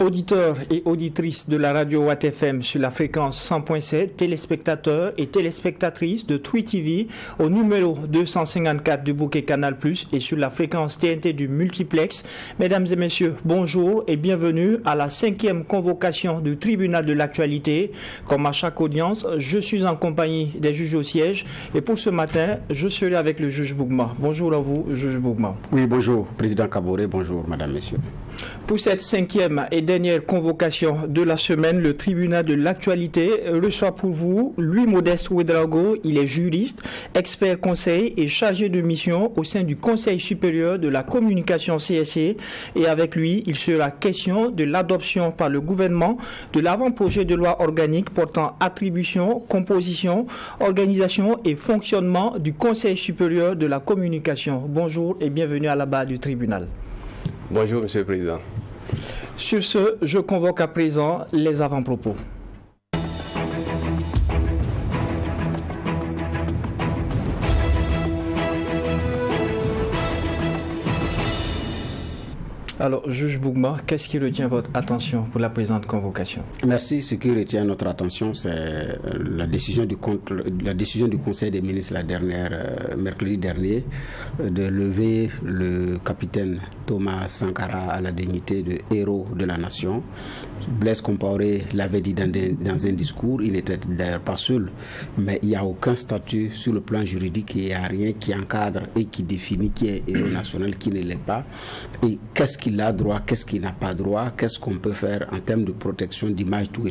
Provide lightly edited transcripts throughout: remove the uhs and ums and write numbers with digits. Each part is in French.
Auditeurs et auditrices de la radio Watt FM sur la fréquence 100.7, téléspectateurs et téléspectatrices de Twi TV au numéro 254 du bouquet Canal+, et sur la fréquence TNT du multiplex. Mesdames et messieurs, bonjour et bienvenue à la 5e convocation du tribunal de l'actualité. Comme à chaque audience, je suis en compagnie des juges au siège et pour ce matin, je serai avec le juge Bougma. Bonjour à vous, juge Bougma. Oui, bonjour, président Kaboré, bonjour, madame, messieurs. Pour cette 5e et dernière convocation de la semaine, le tribunal de l'actualité reçoit pour vous Louis Modeste Ouedraogo. Il est juriste, expert conseil et chargé de mission au sein du Conseil supérieur de la communication CSC. Et avec lui, il sera question de l'adoption par le gouvernement de l'avant-projet de loi organique portant attribution, composition, organisation et fonctionnement du Conseil supérieur de la communication. Bonjour et bienvenue à la barre du tribunal. Bonjour, Monsieur le Président. Sur ce, je convoque à présent les avant-propos. Alors, juge Bougma, qu'est-ce qui retient votre attention pour la présente convocation? Merci. Ce qui retient notre attention, c'est la décision du Conseil des ministres mercredi dernier de lever le capitaine Thomas Sankara à la dignité de héros de la nation. Blaise Compaoré l'avait dit dans un discours, il n'était d'ailleurs pas seul, mais il n'y a aucun statut sur le plan juridique, il n'y a rien qui encadre et qui définit qui est héros national, qui ne l'est pas. Et qu'est-ce qu'il a droit, qu'est-ce qu'il n'a pas droit, qu'est-ce qu'on peut faire en termes de protection d'image, tout.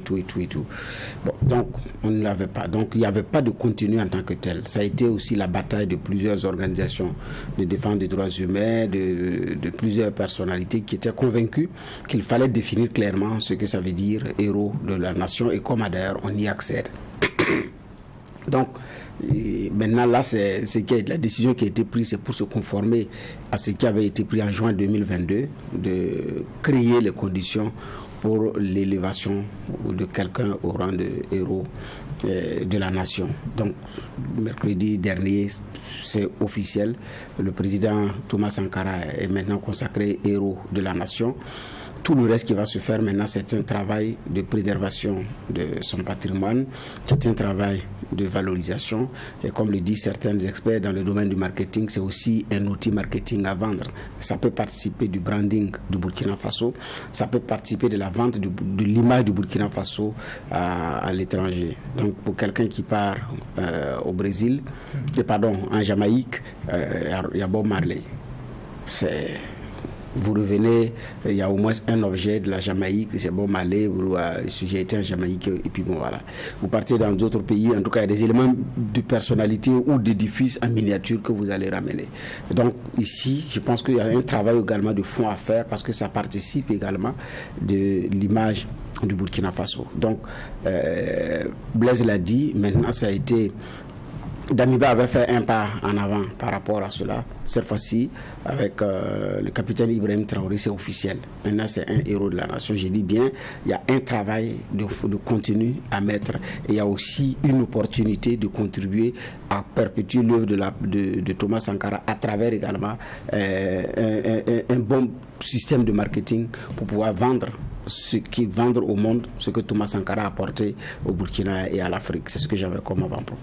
Bon, donc, on ne l'avait pas. Donc, il n'y avait pas de contenu en tant que tel. Ça a été aussi la bataille de plusieurs organisations de défense des droits humains, de plusieurs personnalités qui étaient convaincues qu'il fallait définir clairement ce que ça veut dire héros de la nation et comment d'ailleurs on y accède. Donc, maintenant là, la décision qui a été prise, c'est pour se conformer à ce qui avait été pris en juin 2022, de créer les conditions pour l'élévation de quelqu'un au rang de héros de la nation. Donc, mercredi dernier, c'est officiel, le président Thomas Sankara est maintenant consacré héros de la nation. Tout le reste qui va se faire maintenant, c'est un travail de préservation de son patrimoine, c'est un travail de valorisation. Et comme le disent certains experts dans le domaine du marketing, c'est aussi un outil marketing à vendre. Ça peut participer du branding du Burkina Faso, ça peut participer de la vente de l'image du Burkina Faso à l'étranger. Donc pour quelqu'un qui part au Brésil, en Jamaïque, il y a Bob Marley. Vous revenez, il y a au moins un objet de la Jamaïque, c'est Bob Marley, j'ai été en Jamaïque, et puis bon voilà. Vous partez dans d'autres pays, en tout cas il y a des éléments de personnalité ou d'édifices en miniature que vous allez ramener. Donc ici, je pense qu'il y a un travail également de fond à faire parce que ça participe également de l'image du Burkina Faso. Donc, Blaise l'a dit, maintenant ça a été... Damiba avait fait un pas en avant par rapport à cela. Cette fois-ci, avec le capitaine Ibrahim Traoré, c'est officiel. Maintenant, c'est un héros de la nation. J'ai dit bien, il y a un travail de contenu à mettre. Et il y a aussi une opportunité de contribuer à perpétuer l'œuvre de Thomas Sankara à travers également un bon système de marketing pour pouvoir vendre au monde ce que Thomas Sankara a apporté au Burkina et à l'Afrique. C'est ce que j'avais comme avant-propos.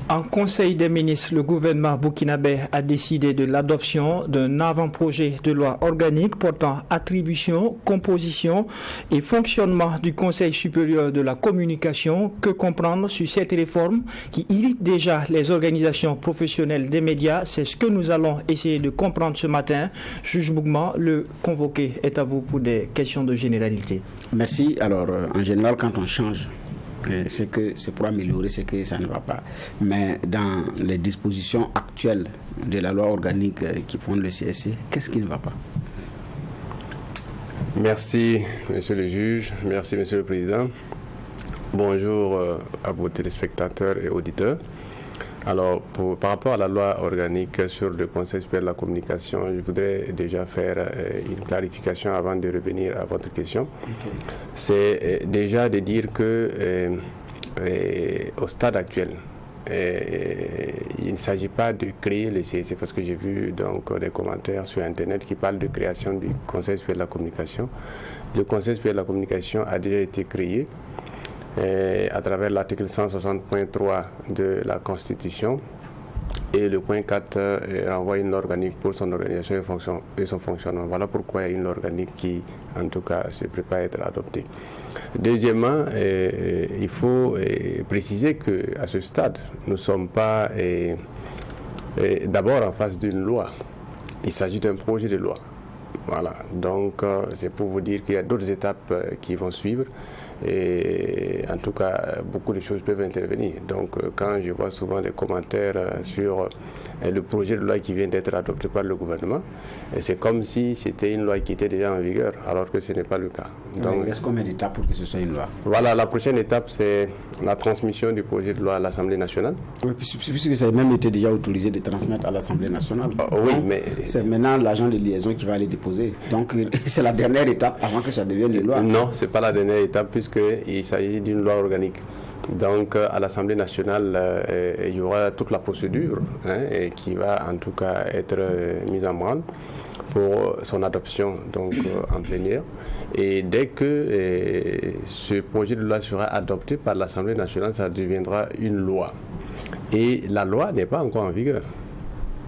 En Conseil des ministres, le gouvernement burkinabé a décidé de l'adoption d'un avant-projet de loi organique portant attribution, composition et fonctionnement du Conseil supérieur de la communication. Que comprendre sur cette réforme qui irrite déjà les organisations professionnelles des médias? C'est ce que nous allons essayer de comprendre ce matin. Juge Bougma, le convoqué est à vous pour des questions de généralité. Merci. Alors, en général, quand on change, c'est que c'est pour améliorer, c'est que ça ne va pas. Mais dans les dispositions actuelles de la loi organique qui fondent le CSC, qu'est-ce qui ne va pas? Merci, monsieur le juge. Merci, monsieur le président. Bonjour à vos téléspectateurs et auditeurs. Alors, par rapport à la loi organique sur le Conseil supérieur de la communication, je voudrais déjà faire une clarification avant de revenir à votre question. Okay. C'est déjà de dire que au stade actuel, il ne s'agit pas de créer le CSC, parce que j'ai vu donc des commentaires sur Internet qui parlent de création du Conseil supérieur de la communication. Le Conseil supérieur de la communication a déjà été créé à travers l'article 160.3 de la Constitution. Et le point 4 renvoie une loi organique pour son organisation et son fonctionnement. Voilà pourquoi il y a une loi organique qui, en tout cas, se prépare à être adoptée. Deuxièmement, il faut préciser qu'à ce stade, nous ne sommes pas d'abord en face d'une loi. Il s'agit d'un projet de loi. Voilà. Donc, c'est pour vous dire qu'il y a d'autres étapes qui vont suivre. Et en tout cas, beaucoup de choses peuvent intervenir. Donc, quand je vois souvent des commentaires sur le projet de loi qui vient d'être adopté par le gouvernement, c'est comme si c'était une loi qui était déjà en vigueur, alors que ce n'est pas le cas. Donc, il reste combien d'étapes pour que ce soit une loi? Voilà, la prochaine étape, c'est la transmission du projet de loi à l'Assemblée nationale. Oui, puisque ça a même été déjà autorisé de transmettre à l'Assemblée nationale. Oui, mais c'est maintenant l'agent de liaison qui va les déposer. Donc, c'est la dernière étape avant que ça devienne une loi. Non, ce n'est pas la dernière étape, puisqu'il s'agit d'une loi organique. Donc, à l'Assemblée nationale, il y aura toute la procédure et qui va en tout cas être mise en branle pour son adoption donc, en plénière. Et dès que ce projet de loi sera adopté par l'Assemblée nationale, ça deviendra une loi. Et la loi n'est pas encore en vigueur.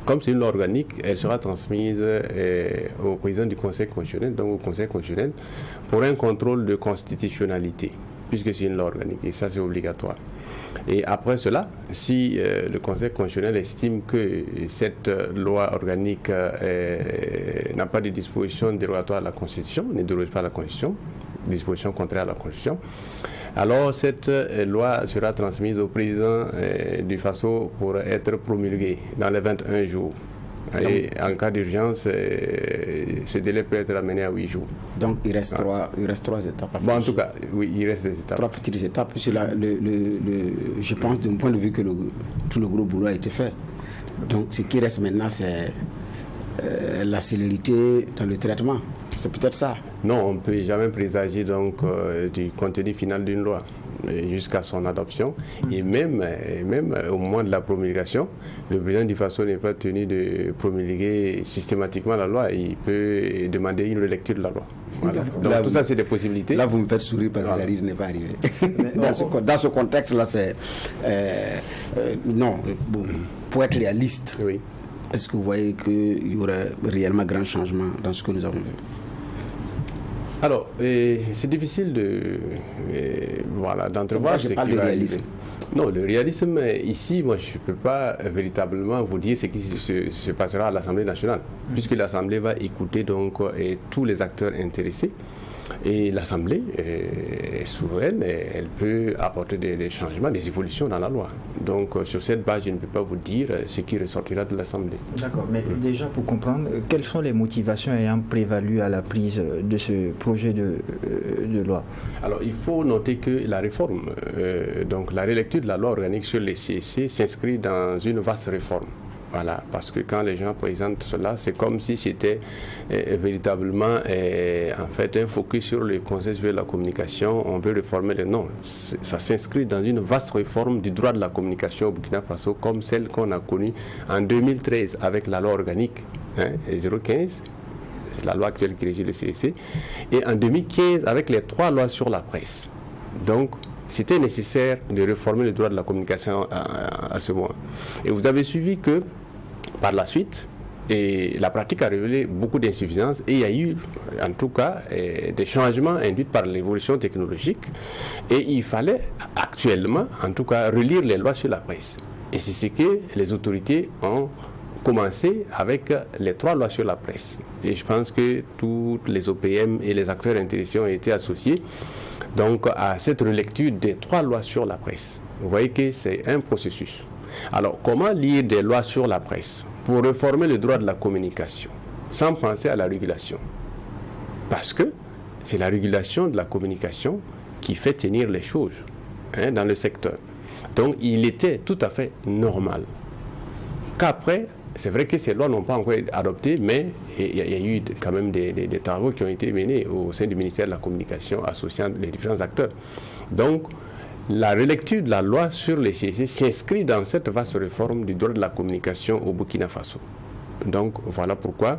Comme c'est une loi organique, elle sera transmise au président du Conseil constitutionnel, donc au Conseil constitutionnel, pour un contrôle de constitutionnalité, puisque c'est une loi organique, et ça c'est obligatoire. Et après cela, si le Conseil constitutionnel estime que cette loi organique n'a pas de disposition dérogatoire à la Constitution, ne déroge pas à la Constitution, disposition contraire à la Constitution, alors cette loi sera transmise au président du FASO pour être promulguée dans les 21 jours. Et en cas d'urgence, ce délai peut être amené à 8 jours. Donc il reste trois étapes à faire. Bon, en tout cas, oui, il reste des étapes. Trois petites étapes. Je pense de mon point de vue que tout le gros boulot a été fait. Donc ce qui reste maintenant, c'est la célérité dans le traitement. C'est peut-être ça. Non, on ne peut jamais présager donc, du contenu final d'une loi jusqu'à son adoption. Et même au moment de la promulgation, le président du FASO n'est pas tenu de promulguer systématiquement la loi. Il peut demander une relecture de la loi. Voilà. Donc là, tout ça, c'est des possibilités. Là, vous me faites sourire parce que ça risque n'est pas arrivé. Dans ce contexte-là, c'est... non, bon, pour être réaliste, oui. Est-ce que vous voyez qu'il y aurait réellement grand changement dans ce que nous avons vu? Alors, c'est difficile d'entrevoir ce qui va arriver. Non, le réalisme, ici, moi, je ne peux pas véritablement vous dire ce qui se passera à l'Assemblée nationale, puisque l'Assemblée va écouter donc tous les acteurs intéressés. Et l'Assemblée est souveraine, et elle peut apporter des changements, des évolutions dans la loi. Donc, sur cette base, je ne peux pas vous dire ce qui ressortira de l'Assemblée. D'accord, mais déjà pour comprendre, quelles sont les motivations ayant prévalu à la prise de ce projet de loi? Alors, il faut noter que la réforme, donc la relecture de la loi organique sur les CSC s'inscrit dans une vaste réforme. Voilà, parce que quand les gens présentent cela, c'est comme si c'était véritablement en fait un focus sur le Conseil supérieur de la communication. On veut réformer les noms. Ça s'inscrit dans une vaste réforme du droit de la communication au Burkina Faso, comme celle qu'on a connue en 2013 avec la loi organique 015, c'est la loi actuelle qui régit le CSC, et en 2015 avec les 3 lois sur la presse. Donc, c'était nécessaire de réformer le droit de la communication à ce moment. Et vous avez suivi que, par la suite, la pratique a révélé beaucoup d'insuffisances et il y a eu, en tout cas, des changements induits par l'évolution technologique. Et il fallait actuellement, en tout cas, relire les lois sur la presse. Et c'est ce que les autorités ont commencé avec les 3 lois sur la presse. Et je pense que toutes les OPM et les acteurs intéressés ont été associés donc à cette relecture des 3 lois sur la presse. Vous voyez que c'est un processus. Alors, comment lire des lois sur la presse pour réformer le droit de la communication sans penser à la régulation? Parce que c'est la régulation de la communication qui fait tenir les choses dans le secteur. Donc, il était tout à fait normal qu'après, c'est vrai que ces lois n'ont pas encore été adoptées, mais il y a eu quand même des travaux qui ont été menés au sein du ministère de la Communication associant les différents acteurs. Donc, la relecture de la loi sur les CEC s'inscrit dans cette vaste réforme du droit de la communication au Burkina Faso. Donc voilà pourquoi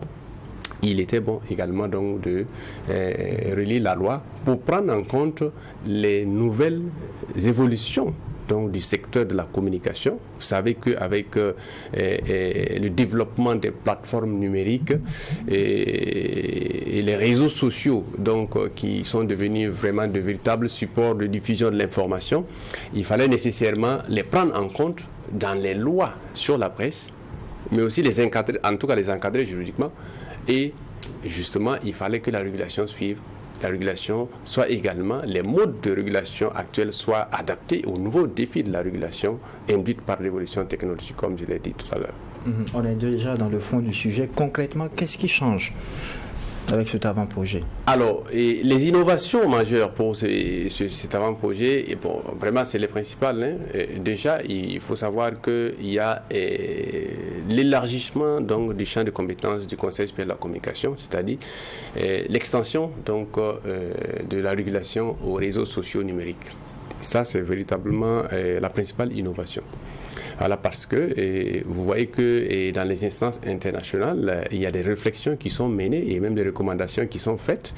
il était bon également donc de relire la loi pour prendre en compte les nouvelles évolutions donc du secteur de la communication. Vous savez qu'avec le développement des plateformes numériques et les réseaux sociaux donc, qui sont devenus vraiment de véritables supports de diffusion de l'information, il fallait nécessairement les prendre en compte dans les lois sur la presse, mais aussi les encadrer, en tout cas les encadrer juridiquement. Et justement, il fallait que la régulation suive. La régulation soit également, les modes de régulation actuels soient adaptés aux nouveaux défis de la régulation induite par l'évolution technologique, comme je l'ai dit tout à l'heure. On est déjà dans le fond du sujet. Concrètement, qu'est-ce qui change avec cet avant-projet? Alors, les innovations majeures pour cet avant-projet, et bon, vraiment c'est les principales. Hein. Déjà, il faut savoir qu'il y a l'élargissement donc du champ de compétences du Conseil supérieur de la communication, c'est-à-dire l'extension donc de la régulation aux réseaux sociaux numériques. Ça, c'est véritablement la principale innovation. Voilà, parce que vous voyez que dans les instances internationales, il y a des réflexions qui sont menées et même des recommandations qui sont faites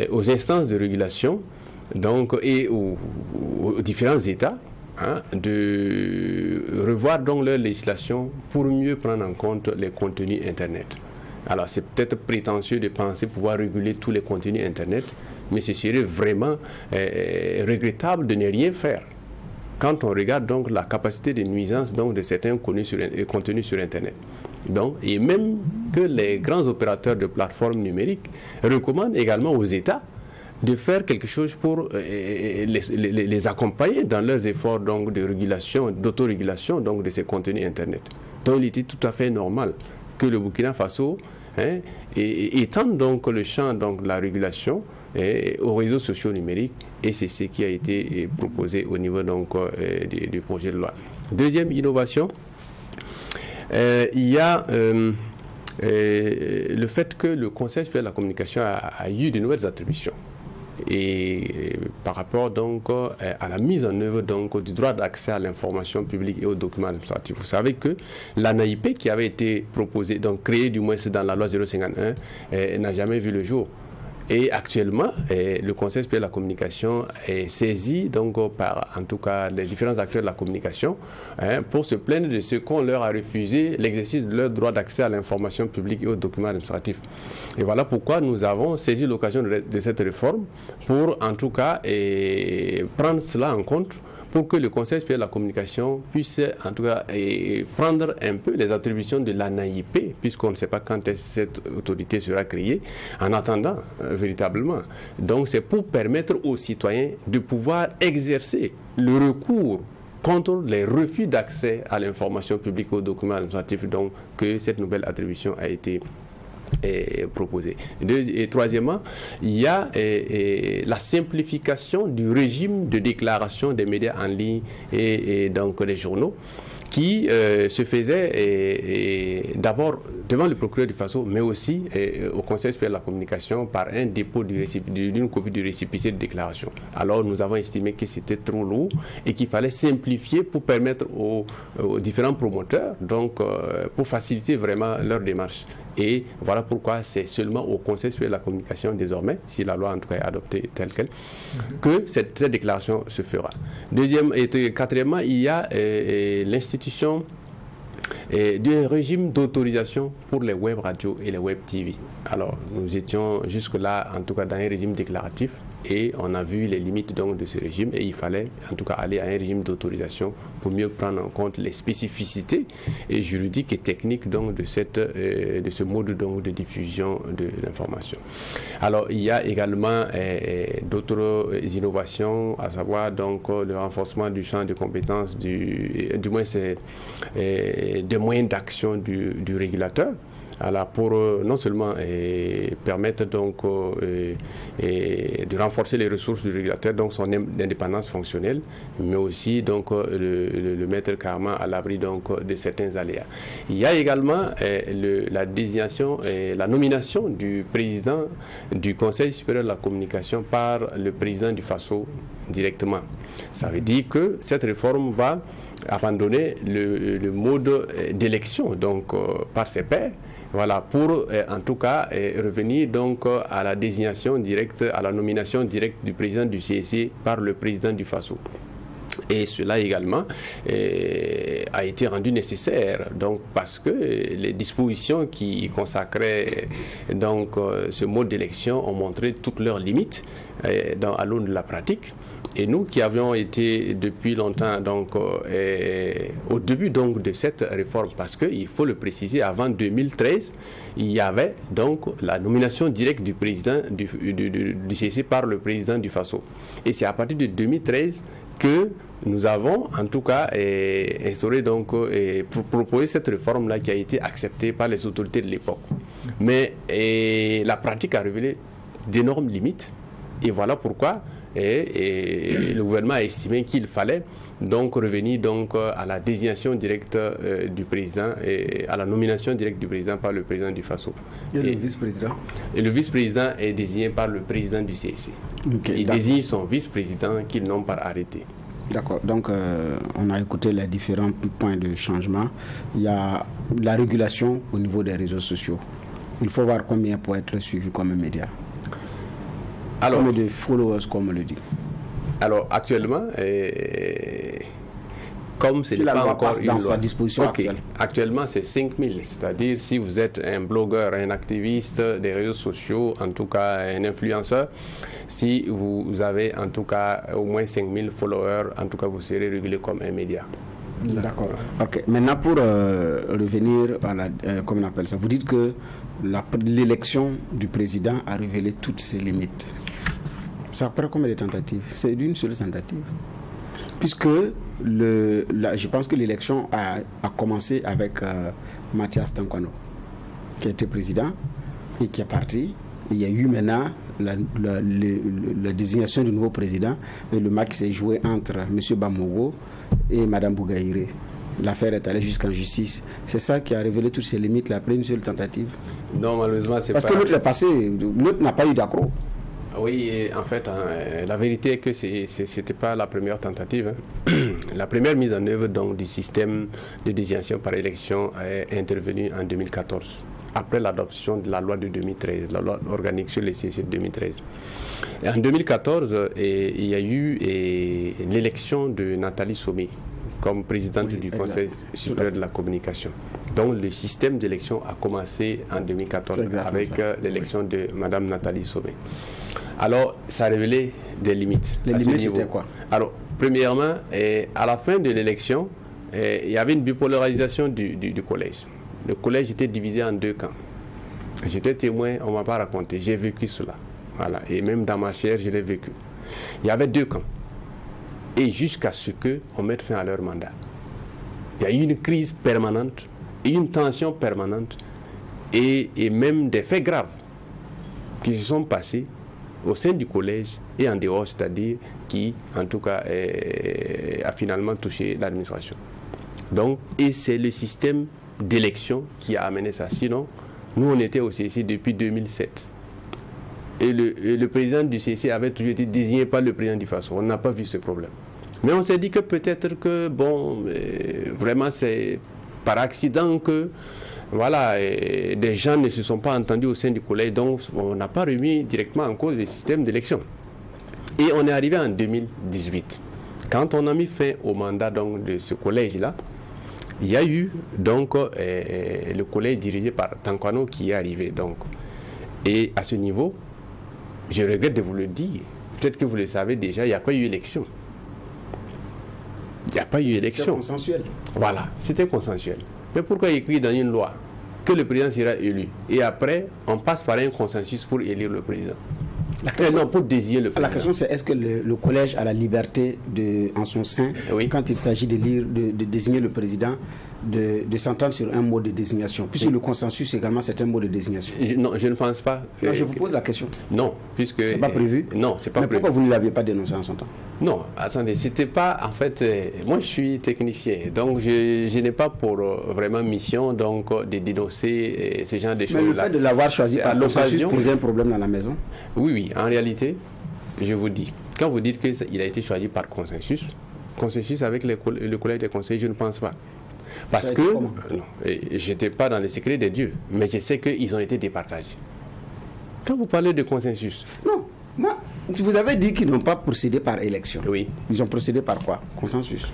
aux instances de régulation donc, et aux différents États de revoir donc leur législation pour mieux prendre en compte les contenus Internet. Alors, c'est peut-être prétentieux de penser pouvoir réguler tous les contenus Internet, mais ce serait vraiment regrettable de ne rien faire. Quand on regarde donc la capacité de nuisance donc, de certains contenus sur Internet. Donc, et même que les grands opérateurs de plateformes numériques recommandent également aux États de faire quelque chose pour les accompagner dans leurs efforts donc, de régulation, d'autorégulation donc, de ces contenus Internet. Donc, il était tout à fait normal que le Burkina Faso étende donc le champ donc, de la régulation aux réseaux sociaux numériques, et c'est ce qui a été proposé au niveau donc, du projet de loi. Deuxième innovation, il y a le fait que le Conseil supérieur de la communication a eu de nouvelles attributions. Et par rapport donc à la mise en œuvre donc du droit d'accès à l'information publique et aux documents administratifs. Vous savez que l'ANAIP qui avait été proposée, donc créée du moins dans la loi 051, n'a jamais vu le jour. Et actuellement, le Conseil supérieur de la communication est saisi donc, par, en tout cas, les différents acteurs de la communication pour se plaindre de ce qu'on leur a refusé l'exercice de leur droit d'accès à l'information publique et aux documents administratifs. Et voilà pourquoi nous avons saisi l'occasion de cette réforme pour, en tout cas, prendre cela en compte pour que le Conseil supérieur de la communication puisse, en tout cas, prendre un peu les attributions de l'ANAIP, puisqu'on ne sait pas quand cette autorité sera créée, en attendant, véritablement. Donc, c'est pour permettre aux citoyens de pouvoir exercer le recours contre les refus d'accès à l'information publique aux documents administratifs, donc que cette nouvelle attribution a été proposé. Et troisièmement, il y a la simplification du régime de déclaration des médias en ligne et donc les journaux qui se faisait d'abord devant le procureur du Faso, mais aussi au Conseil supérieur de la communication par un dépôt d'une copie du récépissé de déclaration. Alors nous avons estimé que c'était trop lourd et qu'il fallait simplifier pour permettre aux différents promoteurs, donc pour faciliter vraiment leur démarche. Et voilà pourquoi c'est seulement au Conseil supérieur de la communication désormais, si la loi en tout cas est adoptée telle qu'elle, que cette déclaration se fera. Quatrièmement, il y a l'institution d'un régime d'autorisation pour les web radios et les web TV. Alors, nous étions jusque-là, en tout cas, dans un régime déclaratif et on a vu les limites donc, de ce régime et il fallait, en tout cas, aller à un régime d'autorisation pour mieux prendre en compte les spécificités juridiques et techniques donc, de ce mode donc, de diffusion de l'information. Alors, il y a également d'autres innovations, à savoir donc, le renforcement du champ de compétences, du moins c'est des moyens d'action du régulateur. pour non seulement permettre donc de renforcer les ressources du régulateur, donc son indépendance fonctionnelle, mais aussi donc le mettre carrément à l'abri donc de certains aléas. Il y a également la désignation et la nomination du président du Conseil supérieur de la communication par le président du FASO directement. Ça veut dire que cette réforme va abandonner le mode d'élection donc par ses pairs. Voilà, pour en tout cas revenir donc à la désignation directe, à la nomination directe du président du CEC par le président du FASO. Et cela également a été rendu nécessaire, donc parce que les dispositions qui consacraient donc ce mode d'élection ont montré toutes leurs limites à l'aune de la pratique. Et nous qui avions été depuis longtemps donc au début donc de cette réforme, parce qu'il faut le préciser, avant 2013, il y avait donc la nomination directe du président du CEC par le président du FASO. Et c'est à partir de 2013 que nous avons en tout cas instauré donc proposé cette réforme-là qui a été acceptée par les autorités de l'époque. Mais la pratique a révélé d'énormes limites. Et voilà pourquoi le gouvernement a estimé qu'il fallait donc revenir donc à la désignation directe du président et à la nomination directe du président par le président du FASO. Et le vice-président? Et le vice-président est désigné par le président du CEC. Okay, il désigne son vice-président qu'ils n'ont pas arrêté. D'accord. Donc, on a écouté les différents points de changement. Il y a la régulation au niveau des réseaux sociaux. Il faut voir combien pour être suivi comme un média. Alors, combien de followers, comme on le dit. Alors, actuellement, comme ce n'est pas encore une loi, sa disposition actuelle. Actuellement, c'est 5 000. C'est-à-dire, si vous êtes un blogueur, un activiste des réseaux sociaux, en tout cas un influenceur, si vous avez en tout cas au moins 5 000 followers, en tout cas, vous serez régulé comme un média. D'accord. Ok. Maintenant, pour revenir à la, comment on appelle ça, vous dites que l'élection du président a révélé toutes ses limites. Ça prend combien de tentatives? C'est d'une seule tentative. Puisque je pense que l'élection a commencé avec Mathias Tankwano, qui était président et qui est parti. Il y a eu maintenant la désignation du nouveau président et le match s'est joué entre M. Bamogo et Mme Bougaïré. L'affaire est allée jusqu'en justice. C'est ça qui a révélé toutes ses limites après une seule tentative. Non, malheureusement, c'est parce que l'autre est passé, l'autre n'a pas eu d'accroc. Oui, en fait, la vérité est que ce n'était pas la première tentative. La première mise en œuvre donc, du système de désignation par élection est intervenue en 2014, après l'adoption de la loi de 2013, la loi organique sur les CEC de 2013. Et en 2014, il y a eu l'élection de Nathalie Somé comme présidente du Conseil supérieur de la communication. Donc le système d'élection a commencé en 2014 avec l'élection de Mme Nathalie Somé. Alors, ça a révélé des limites. Les limites, c'était quoi? Alors, premièrement, à la fin de l'élection, il y avait une bipolarisation du collège. Le collège était divisé en deux camps. J'étais témoin, on ne m'a pas raconté, j'ai vécu cela. Voilà. Et même dans ma chair, je l'ai vécu. Il y avait deux camps. Et jusqu'à ce qu'on mette fin à leur mandat. Il y a eu une crise permanente, et une tension permanente, et même des faits graves qui se sont passés au sein du collège et en dehors, c'est-à-dire qui, en tout cas, a finalement touché l'administration. Donc, et c'est le système d'élection qui a amené ça. Sinon, nous, on était au CEC depuis 2007. Et le président du CEC avait toujours été désigné par le président du FASO. On n'a pas vu ce problème. Mais on s'est dit que peut-être que, bon, vraiment, c'est par accident que, voilà, des gens ne se sont pas entendus au sein du collège, donc on n'a pas remis directement en cause le système d'élection. Et on est arrivé en 2018. Quand on a mis fin au mandat donc, de ce collège-là, il y a eu donc le collège dirigé par Tankwano qui est arrivé. Donc. Et à ce niveau, je regrette de vous le dire, peut-être que vous le savez déjà, il n'y a pas eu élection. Il n'y a pas eu élection. C'était consensuel. Voilà, c'était consensuel. Mais pourquoi écrire dans une loi que le président sera élu et après, on passe par un consensus pour élire le président? Non, pour désigner le président. La question c'est, est-ce que le collège a la liberté en son sein, quand il s'agit de désigner le président, de s'entendre sur un mot de désignation, puisque le consensus également c'est un mot de désignation. Non, je ne pense pas. Non, je vous pose la question. Non, puisque... C'est pas prévu? Non, c'est pas prévu. Mais pourquoi vous ne l'aviez pas dénoncé en son temps? Non, attendez, c'était pas... En fait, moi je suis technicien, donc je n'ai pas pour vraiment mission donc, de dénoncer ce genre de choses. Mais le fait de l'avoir choisi par consensus posait un problème dans la maison? Oui, en réalité, je vous dis, quand vous dites qu'il a été choisi par consensus avec le collège des conseils, je ne pense pas. Parce que, je n'étais pas dans le secret des dieux, mais je sais qu'ils ont été départagés. Quand vous parlez de consensus... Non, moi, vous avez dit qu'ils n'ont pas procédé par élection. Oui. Ils ont procédé par quoi? Consensus.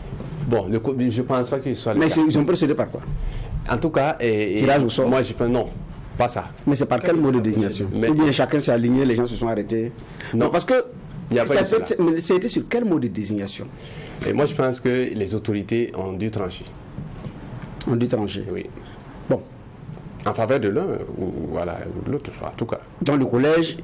Bon, je ne pense pas qu'ils soient... Mais ils ont procédé par quoi? En tout cas... Tirage au sort? Moi, je pense non. Pas ça. Mais c'est par quel mot de désignation? Ou bien chacun s'est aligné, les gens se sont arrêtés? Non, parce que ça a été sur quel mot de désignation? Et moi, je pense que les autorités ont dû trancher. Ont dû trancher? Oui. Bon. En faveur de l'un ou de l'autre, en tout cas. Donc le collège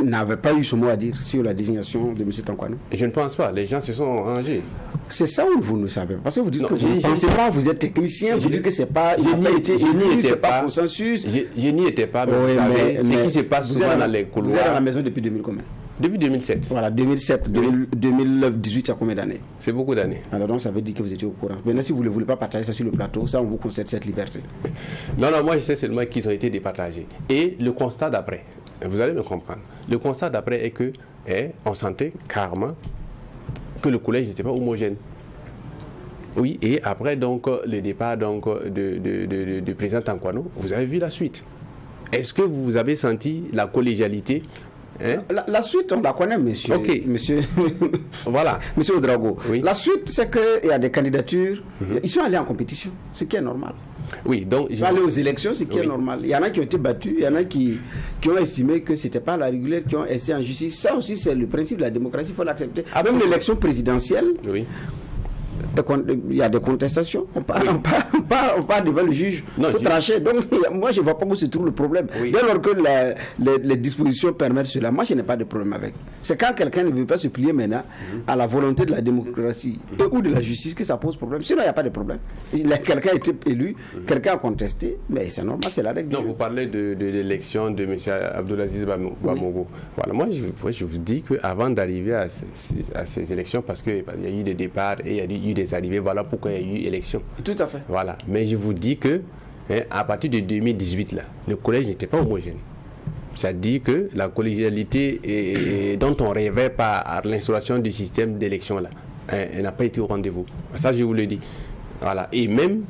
n'avait pas eu ce mot à dire sur la désignation de M. Tankwano? Je ne pense pas. Les gens se sont rangés. C'est ça où vous ne savez pas. Parce que vous dites que vous ne pensez pas, vous êtes technicien, vous dites que c'est pas... Je n'y étais pas consensus. Je n'y étais pas, mais vous savez, ce qui se passe souvent dans les couloirs... Vous êtes à la maison depuis 2000 combien? Depuis 2007. Voilà, 2007, 2018, ça combien d'années? C'est beaucoup d'années. Alors donc ça veut dire que vous étiez au courant. Maintenant, si vous ne voulez pas partager ça sur le plateau, ça on vous concède cette liberté. Non, moi je sais seulement qu'ils ont été départagés. Et le constat d'après, vous allez me comprendre, le constat d'après est que on sentait carrément que le collège n'était pas homogène. Oui, et après donc le départ donc, du président Tankwano, vous avez vu la suite. Est-ce que vous avez senti la collégialité? La suite, on la connaît, monsieur. Ok. Monsieur, voilà. Monsieur Ouedraogo. Oui. La suite, c'est qu'il y a des candidatures. Ils sont allés en compétition, ce qui est normal. Oui, donc... Ils sont allés aux élections, ce qui est normal. Il y en a qui ont été battus, il y en a qui ont estimé que ce n'était pas la régulière, qui ont essayé en justice. Ça aussi, c'est le principe de la démocratie, il faut l'accepter. Même l'élection présidentielle... Oui. Il y a des contestations, on part devant le juge pour trancher. Donc moi je ne vois pas où se trouve le problème. Oui. Dès lors que les dispositions permettent cela, moi je n'ai pas de problème avec. C'est quand quelqu'un ne veut pas se plier maintenant à la volonté de la démocratie ou de la justice que ça pose problème. Sinon il n'y a pas de problème. Quelqu'un a été élu, quelqu'un a contesté, mais c'est normal, c'est la règle. Non, vous parlez de l'élection de M. Abdelaziz Bamogo. Oui. Voilà, moi je vous dis qu'avant d'arriver à ces élections, parce qu'il y a eu des départs et il y a eu des arrivées, voilà pourquoi il y a eu élection. Tout à fait. Voilà. Mais je vous dis que à partir de 2018, là, le collège n'était pas homogène. C'est-à-dire que la collégialité dont on rêvait par l'instauration du système d'élection là, elle n'a pas été au rendez-vous. Ça, je vous le dis. Voilà. Et même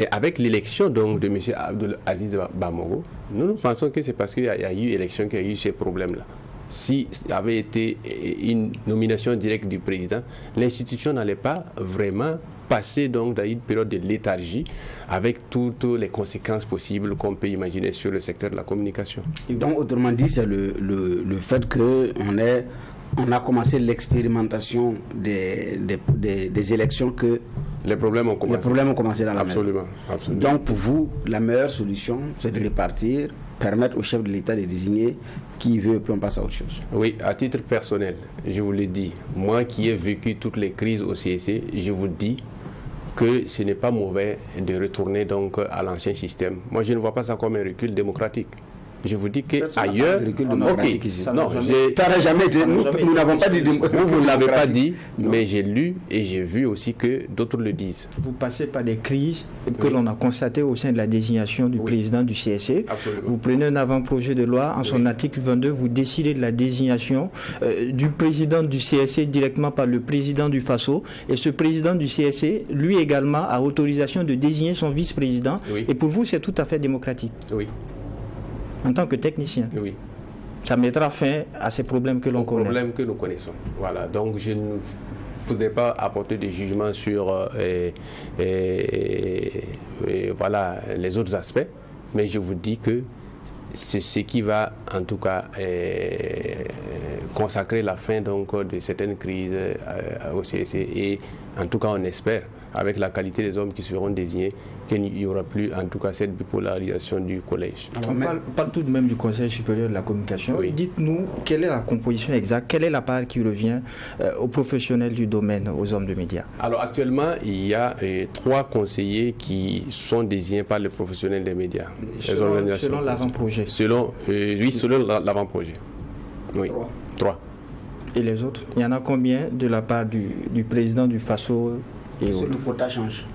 avec l'élection donc de M. Abdelaziz Bamogo, nous pensons que c'est parce qu'il y a eu élection qu'il y a eu ces problèmes-là. Si ça avait été une nomination directe du président, l'institution n'allait pas vraiment passer donc dans une période de léthargie avec toutes les conséquences possibles qu'on peut imaginer sur le secteur de la communication. Et donc, autrement dit, c'est le fait qu'on a commencé l'expérimentation des élections que les problèmes ont commencé dans la absolument, maison. Absolument. Donc, pour vous, la meilleure solution, c'est de répartir, permettre au chef de l'État de désigner qui veut, puis on passe à autre chose. Oui, à titre personnel, je vous l'ai dit, moi qui ai vécu toutes les crises au CEC, je vous dis que ce n'est pas mauvais de retourner donc à l'ancien système. Moi, je ne vois pas ça comme un recul démocratique. Je vous dis qu'ailleurs... Nous n'avons pas dit... Vous ne l'avez pas dit, mais j'ai lu et j'ai vu aussi que d'autres le disent. Vous passez par des crises que l'on a constatées au sein de la désignation du président du CSC. Absolument. Vous prenez un avant-projet de loi, en son article 22, vous décidez de la désignation du président du CSC directement par le président du FASO. Et ce président du CSC, lui également, a autorisation de désigner son vice-président. Oui. Et pour vous, c'est tout à fait démocratique. Oui. En tant que technicien. Oui. Ça mettra fin à ces problèmes que l'on connaît. Problèmes que nous connaissons. Voilà. Donc je ne voudrais pas apporter des jugements sur voilà, les autres aspects, mais je vous dis que c'est ce qui va en tout cas consacrer la fin donc, de certaines crises au CSC et en tout cas on espère avec la qualité des hommes qui seront désignés, qu'il n'y aura plus en tout cas cette bipolarisation du collège. Alors, on parle tout de même du Conseil supérieur de la communication. Oui. Dites-nous, quelle est la composition exacte, quelle est la part qui revient aux professionnels du domaine, aux hommes de médias? Alors actuellement, il y a 3 conseillers qui sont désignés par les professionnels des médias. Selon l'avant-projet. Selon l'avant-projet. Oui, 3. Et les autres? Il y en a combien de la part du président du FASO et autres? Le quota change.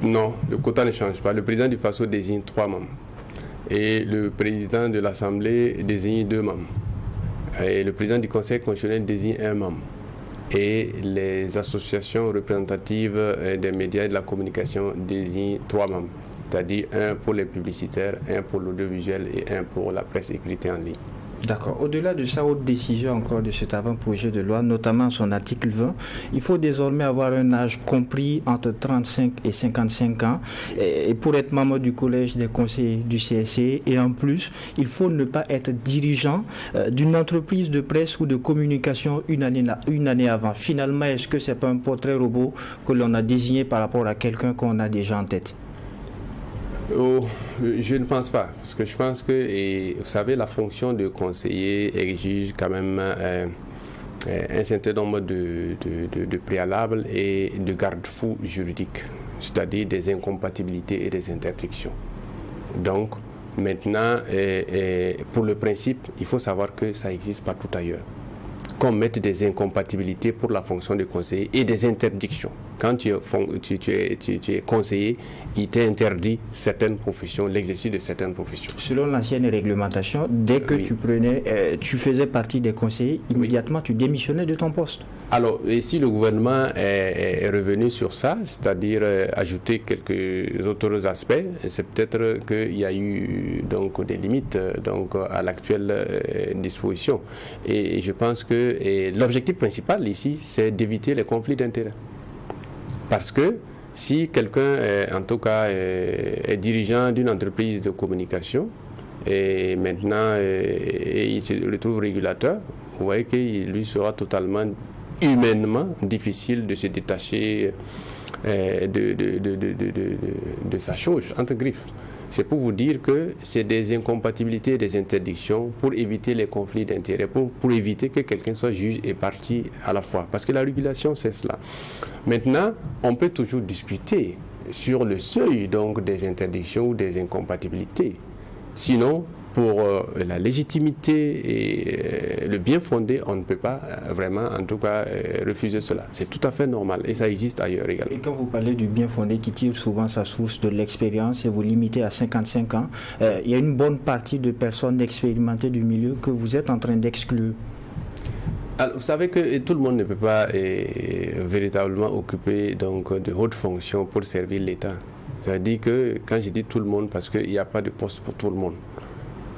Non, le quota ne change pas. Le président du FASO désigne 3 membres. Et le président de l'Assemblée désigne 2 membres. Et le président du Conseil constitutionnel désigne 1 membre. Et les associations représentatives des médias et de la communication désignent 3 membres. C'est-à-dire 1 pour les publicitaires, 1 pour l'audiovisuel et 1 pour la presse écrite en ligne. D'accord. Au-delà de sa haute décision encore de cet avant-projet de loi, notamment son article 20, il faut désormais avoir un âge compris entre 35 et 55 ans et pour être membre du collège des conseillers du CSC. Et en plus, il faut ne pas être dirigeant d'une entreprise de presse ou de communication une année avant. Finalement, est-ce que ce n'est pas un portrait robot que l'on a désigné par rapport à quelqu'un qu'on a déjà en tête? Oh, je ne pense pas, parce que je pense que, vous savez, la fonction de conseiller exige quand même un certain nombre de préalables et de garde-fous juridiques, c'est-à-dire des incompatibilités et des interdictions. Donc, maintenant, pour le principe, il faut savoir que ça existe partout ailleurs. Qu'on mette des incompatibilités pour la fonction de conseiller et des interdictions. Quand tu es conseiller, il t'interdit certaines professions, l'exercice de certaines professions. Selon l'ancienne réglementation, dès que tu faisais partie des conseillers, immédiatement tu démissionnais de ton poste. Alors, et si le gouvernement est revenu sur ça, c'est-à-dire ajouter quelques autres aspects, c'est peut-être qu'il y a eu donc des limites donc à l'actuelle disposition. Et je pense que l'objectif principal ici, c'est d'éviter les conflits d'intérêts. Parce que si quelqu'un, en tout cas, est dirigeant d'une entreprise de communication et maintenant il se retrouve régulateur, vous voyez qu'il lui sera totalement humainement difficile de se détacher de sa chose, entre griffes. C'est pour vous dire que c'est des incompatibilités et des interdictions pour éviter les conflits d'intérêts, pour éviter que quelqu'un soit juge et partie à la fois. Parce que la régulation, c'est cela. Maintenant, on peut toujours discuter sur le seuil donc, des interdictions ou des incompatibilités. Sinon, pour la légitimité et le bien fondé, on ne peut pas vraiment, en tout cas, refuser cela. C'est tout à fait normal et ça existe ailleurs également. Et quand vous parlez du bien fondé qui tire souvent sa source de l'expérience et vous limitez à 55 ans, il y a une bonne partie de personnes expérimentées du milieu que vous êtes en train d'exclure. Alors, vous savez que tout le monde ne peut pas véritablement occuper donc, de hautes fonctions pour servir l'État. C'est-à-dire que quand je dis tout le monde, parce qu'il n'y a pas de poste pour tout le monde.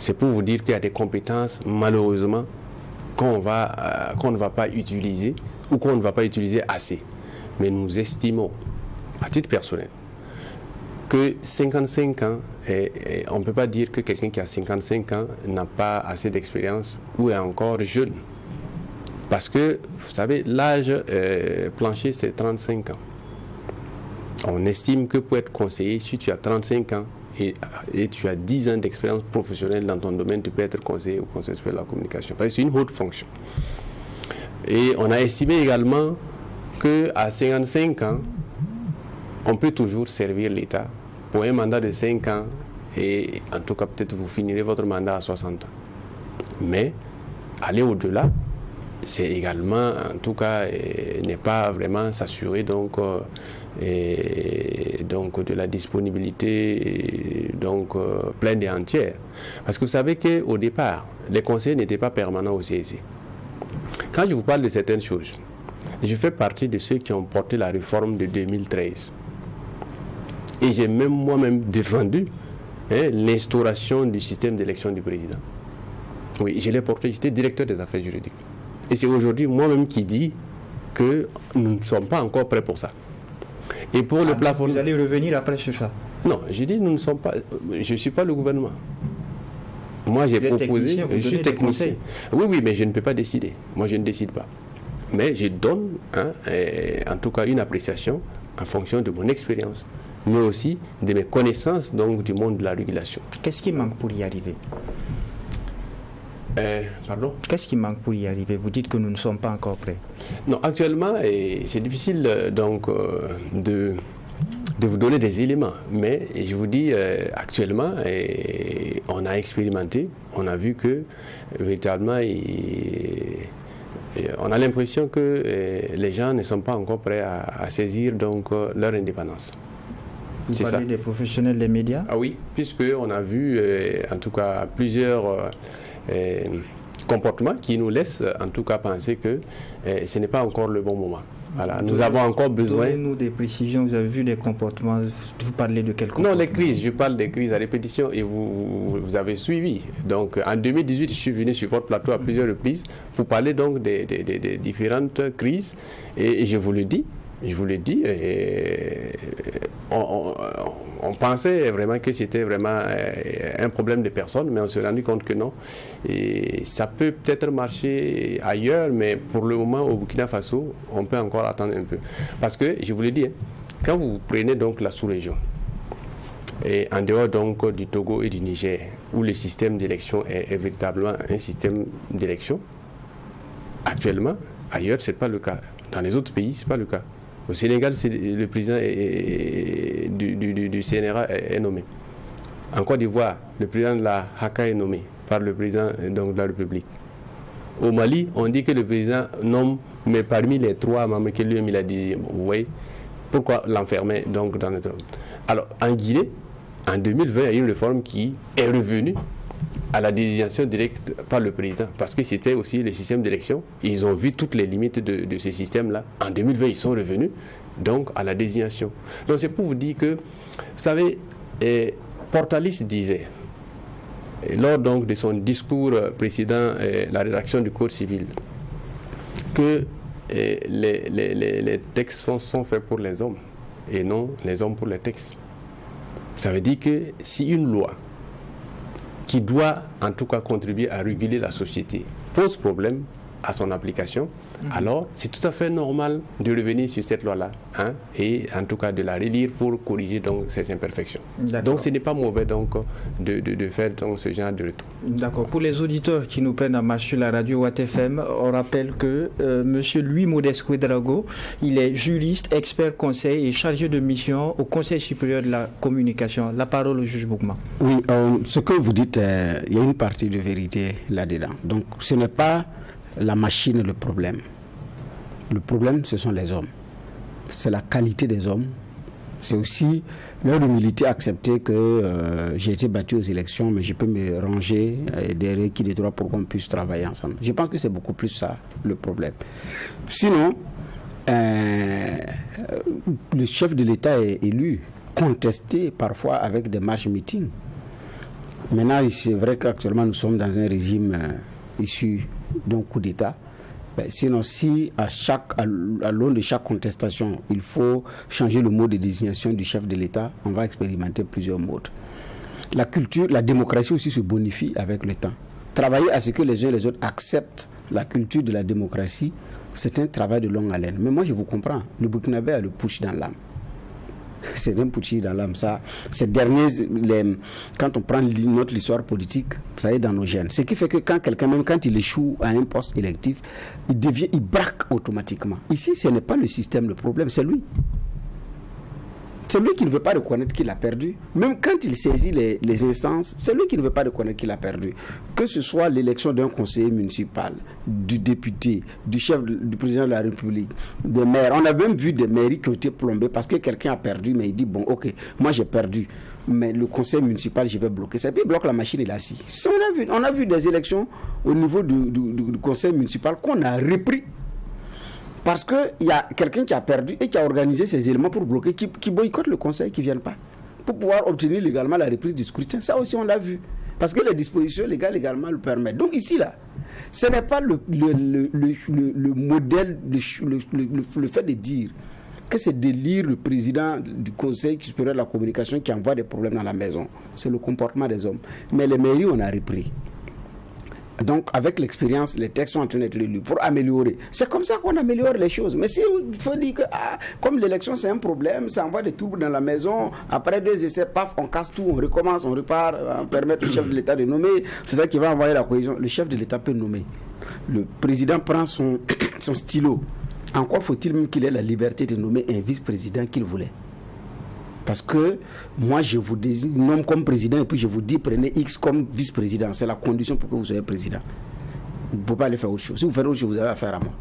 C'est pour vous dire qu'il y a des compétences, malheureusement, qu'on ne va pas utiliser ou qu'on ne va pas utiliser assez. Mais nous estimons, à titre personnel, que 55 ans, on ne peut pas dire que quelqu'un qui a 55 ans n'a pas assez d'expérience ou est encore jeune. Parce que, vous savez, l'âge plancher, c'est 35 ans. On estime que pour être conseiller, si tu as 35 ans, et tu as 10 ans d'expérience professionnelle dans ton domaine, tu peux être conseiller ou conseiller de la communication. Parce que c'est une haute fonction. Et on a estimé également qu'à 55 ans, on peut toujours servir l'État pour un mandat de 5 ans et en tout cas peut-être vous finirez votre mandat à 60 ans. Mais aller au-delà, c'est également, en tout cas, n'est pas vraiment s'assurer donc de la disponibilité pleine et entière. Parce que vous savez qu'au départ, les conseillers n'étaient pas permanents au CSC. Quand je vous parle de certaines choses, je fais partie de ceux qui ont porté la réforme de 2013. Et j'ai même moi-même défendu l'instauration du système d'élection du président. Oui, je l'ai porté, j'étais directeur des affaires juridiques. Et c'est aujourd'hui moi-même qui dis que nous ne sommes pas encore prêts pour ça. Et pour le plafond... Vous allez revenir après sur ça? Non, j'ai dit nous ne sommes pas... Je ne suis pas le gouvernement. Moi, j'ai proposé... Je suis technicien. Oui, mais je ne peux pas décider. Moi, je ne décide pas. Mais je donne, en tout cas, une appréciation en fonction de mon expérience, mais aussi de mes connaissances donc, du monde de la régulation. Qu'est-ce qui manque pour y arriver? Pardon? Qu'est-ce qui manque pour y arriver? Vous dites que nous ne sommes pas encore prêts. Non, actuellement, c'est difficile donc de vous donner des éléments, mais je vous dis actuellement, on a expérimenté, on a vu que véritablement, on a l'impression que les gens ne sont pas encore prêts à saisir donc leur indépendance. Vous parlez des professionnels des médias? Ah oui, puisqu'on a vu en tout cas plusieurs comportements qui nous laissent en tout cas penser que ce n'est pas encore le bon moment. Voilà, nous avons encore besoin... Donnez-nous des précisions, vous avez vu des comportements, vous parlez de quels comportements? Non, les crises, je parle des crises à répétition et vous avez suivi. Donc en 2018, je suis venu sur votre plateau à plusieurs reprises pour parler donc des différentes crises et je vous le dis, on pensait vraiment que c'était vraiment un problème de personnes, mais on s'est rendu compte que non. Et ça peut peut-être marcher ailleurs, mais pour le moment, au Burkina Faso, on peut encore attendre un peu. Parce que, je vous l'ai dit, quand vous prenez donc la sous-région, et en dehors donc du Togo et du Niger, où le système d'élection est véritablement un système d'élection, actuellement, ailleurs, ce n'est pas le cas. Dans les autres pays, ce n'est pas le cas. Au Sénégal, le président du CNRA est nommé. En Côte d'Ivoire, le président de la HACA est nommé par le président donc, de la République. Au Mali, on dit que le président nomme, mais parmi les 3 membres que lui-même il a dit, vous voyez, pourquoi l'enfermer donc dans notre... Alors, en Guinée, en 2020, il y a eu une réforme qui est revenue à la désignation directe par le président, parce que c'était aussi le système d'élection. Ils ont vu toutes les limites de ce système-là. En 2020, ils sont revenus donc à la désignation. Donc c'est pour vous dire que, vous savez, Portalis disait, lors donc de son discours précédent, la rédaction du Code civil, que les textes sont faits pour les hommes et non les hommes pour les textes. Ça veut dire que si une loi qui doit en tout cas contribuer à réguler la société pose problème à son application, alors c'est tout à fait normal de revenir sur cette loi-là et en tout cas de la relire pour corriger donc ses imperfections. Donc ce n'est pas mauvais donc de faire donc ce genre de retour. D'accord. Pour les auditeurs qui nous prennent en marche sur la radio Watt FM, on rappelle que Monsieur Louis Modeste Ouedraogo, il est juriste, expert conseil et chargé de mission au Conseil supérieur de la communication. La parole au juge Boukma. Oui, ce que vous dites, il y a une partie de vérité là-dedans. Donc ce n'est pas la machine le problème. Le problème, ce sont les hommes. C'est la qualité des hommes. C'est aussi leur humilité, accepter que j'ai été battu aux élections, mais je peux me ranger derrière qui des droits pour qu'on puisse travailler ensemble. Je pense que c'est beaucoup plus ça le problème. Sinon, le chef de l'État est élu, contesté parfois avec des marches-meetings. Maintenant, c'est vrai qu'actuellement nous sommes dans un régime issu d'un coup d'État. Sinon, si à l'aune de chaque contestation, il faut changer le mode de désignation du chef de l'État, on va expérimenter plusieurs modes. La culture, la démocratie aussi se bonifie avec le temps. Travailler à ce que les uns et les autres acceptent la culture de la démocratie, c'est un travail de longue haleine. Mais moi, je vous comprends. Le Burkinabé a le putsch dans l'âme. C'est un putsch dans l'âme. Ça, ces derniers, quand on prend notre histoire politique, ça est dans nos gènes. Ce qui fait que quand quelqu'un, même quand il échoue à un poste électif, il braque automatiquement. Ici, ce n'est pas le système le problème, c'est lui. C'est lui qui ne veut pas reconnaître qu'il a perdu. Même quand il saisit les instances, c'est lui qui ne veut pas reconnaître qu'il a perdu. Que ce soit l'élection d'un conseiller municipal, du député, du président de la République, des maires. On a même vu des mairies qui ont été plombées parce que quelqu'un a perdu, mais il dit, bon, ok, moi j'ai perdu, mais le conseil municipal, je vais bloquer ça. Et puis il bloque la machine, il est assis. On a vu des élections au niveau du conseil municipal qu'on a repris. Parce qu'il y a quelqu'un qui a perdu et qui a organisé ces éléments pour bloquer, qui boycotte le conseil, qui ne viennent pas, pour pouvoir obtenir légalement la reprise du scrutin. Ça aussi, on l'a vu. Parce que les dispositions légales également le permettent. Donc ici, là, ce n'est pas le modèle, le fait de dire que c'est de lire le président du Conseil supérieur de la communication qui envoie des problèmes dans la maison. C'est le comportement des hommes. Mais les mairies, on a repris. Donc, avec l'expérience, les textes sont en train d'être lus pour améliorer. C'est comme ça qu'on améliore les choses. Mais si il faut dire que, comme l'élection, c'est un problème, ça envoie des troubles dans la maison, après 2 essais, paf, on casse tout, on recommence, on repart, on permet au chef de l'État de nommer. C'est ça qui va envoyer la cohésion. Le chef de l'État peut nommer. Le président prend son stylo. En quoi faut-il même qu'il ait la liberté de nommer un vice-président qu'il voulait? Parce que moi, je vous nomme comme président et puis je vous dis, prenez X comme vice-président. C'est la condition pour que vous soyez président. Vous ne pouvez pas aller faire autre chose. Si vous faites autre chose, vous avez affaire à moi.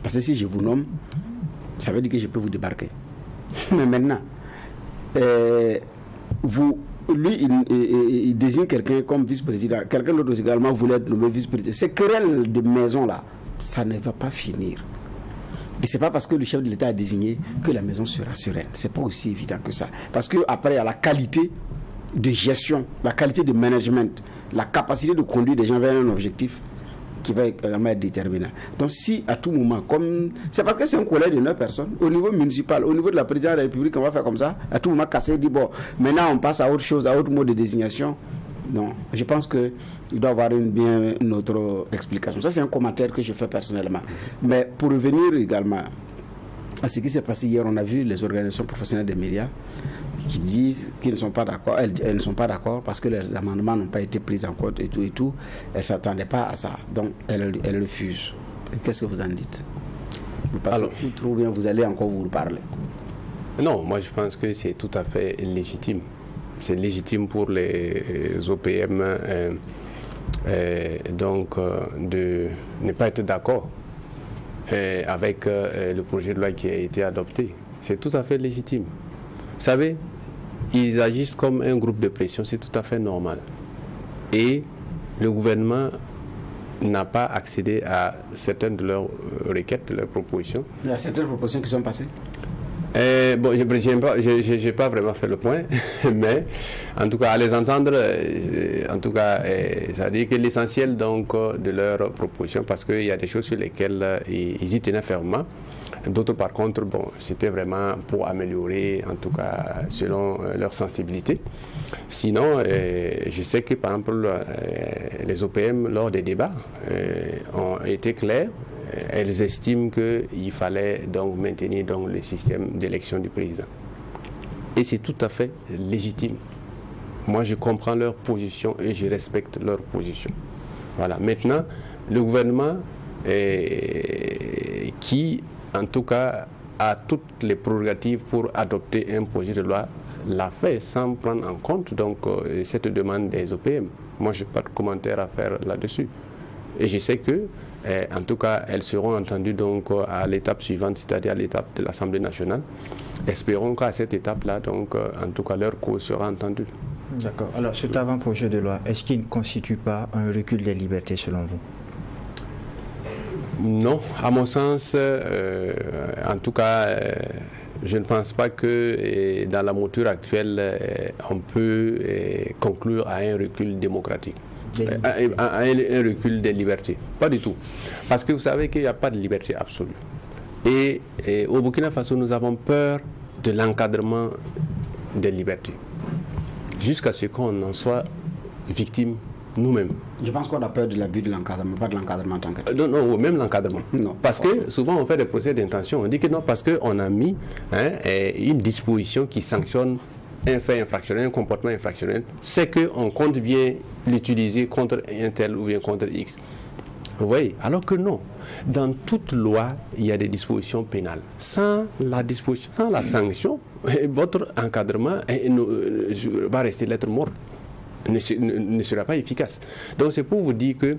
Parce que si je vous nomme, ça veut dire que je peux vous débarquer. Mais maintenant, lui, il désigne quelqu'un comme vice-président. Quelqu'un d'autre également voulait être nommé vice-président. Ces querelles de maison-là, ça ne va pas finir. Et c'est pas parce que le chef de l'État a désigné que la maison sera sereine. C'est pas aussi évident que ça. Parce que après, il y a la qualité de gestion, la qualité de management, la capacité de conduire des gens vers un objectif qui va également être déterminant. Donc si à tout moment, comme c'est parce que c'est un collège de 9 personnes, au niveau municipal, au niveau de la présidence de la République, on va faire comme ça, à tout moment casser, dire bon, maintenant on passe à autre chose, à autre mode de désignation. Non, je pense qu'il doit y avoir une autre explication. Ça, c'est un commentaire que je fais personnellement. Mais pour revenir également à ce qui s'est passé hier, on a vu les organisations professionnelles des médias qui disent qu'ils ne sont pas d'accord. Elles ne sont pas d'accord parce que leurs amendements n'ont pas été pris en compte et tout. Elles ne s'attendaient pas à ça. Donc, elles refusent. Qu'est-ce que vous en dites? Vous passez outre ou bien vous allez encore vous parler? Non, moi je pense que c'est tout à fait légitime. C'est légitime pour les OPM de ne pas être d'accord avec le projet de loi qui a été adopté. C'est tout à fait légitime. Vous savez, ils agissent comme un groupe de pression, c'est tout à fait normal. Et le gouvernement n'a pas accédé à certaines de leurs requêtes, de leurs propositions. Il y a certaines propositions qui sont passées? Bon, je n'ai pas vraiment fait le point, mais en tout cas, à les entendre, ça veut dire que l'essentiel donc de leurs propositions, parce qu'il y a des choses sur lesquelles ils y tenaient fermement. D'autres, par contre, bon, c'était vraiment pour améliorer, en tout cas, selon leur sensibilité. Sinon, je sais que, par exemple, les OPM, lors des débats, ont été clairs. Elles estiment qu'il fallait donc maintenir donc le système d'élection du président. Et c'est tout à fait légitime. Moi, je comprends leur position et je respecte leur position. Voilà. Maintenant, le gouvernement qui, en tout cas, a toutes les prérogatives pour adopter un projet de loi, l'a fait sans prendre en compte donc cette demande des OPM. Moi, je n'ai pas de commentaire à faire là-dessus. Et je sais que en tout cas, elles seront entendues donc à l'étape suivante, c'est-à-dire à l'étape de l'Assemblée nationale. Espérons qu'à cette étape-là, donc, en tout cas, leur cause sera entendue. D'accord. Alors, cet avant-projet de loi, est-ce qu'il ne constitue pas un recul des libertés selon vous? Non, à mon sens, en tout cas, je ne pense pas que dans la mouture actuelle, on peut conclure à un recul démocratique. Un recul des libertés. Pas du tout. Parce que vous savez qu'il n'y a pas de liberté absolue. Et au Burkina Faso, nous avons peur de l'encadrement des libertés. Jusqu'à ce qu'on en soit victime nous-mêmes. Je pense qu'on a peur de l'abus de l'encadrement, pas de l'encadrement en tant que tel. Non, même l'encadrement. Parce que souvent on fait des procès d'intention. On dit que non, parce qu'on a mis une disposition qui sanctionne un fait infractionnel, un comportement infractionnel, c'est qu'on compte bien l'utiliser contre un tel ou bien contre X. Vous voyez? Alors que non. Dans toute loi, il y a des dispositions pénales. Sans la sanction, votre encadrement va rester lettre morte. Ne sera pas efficace. Donc c'est pour vous dire que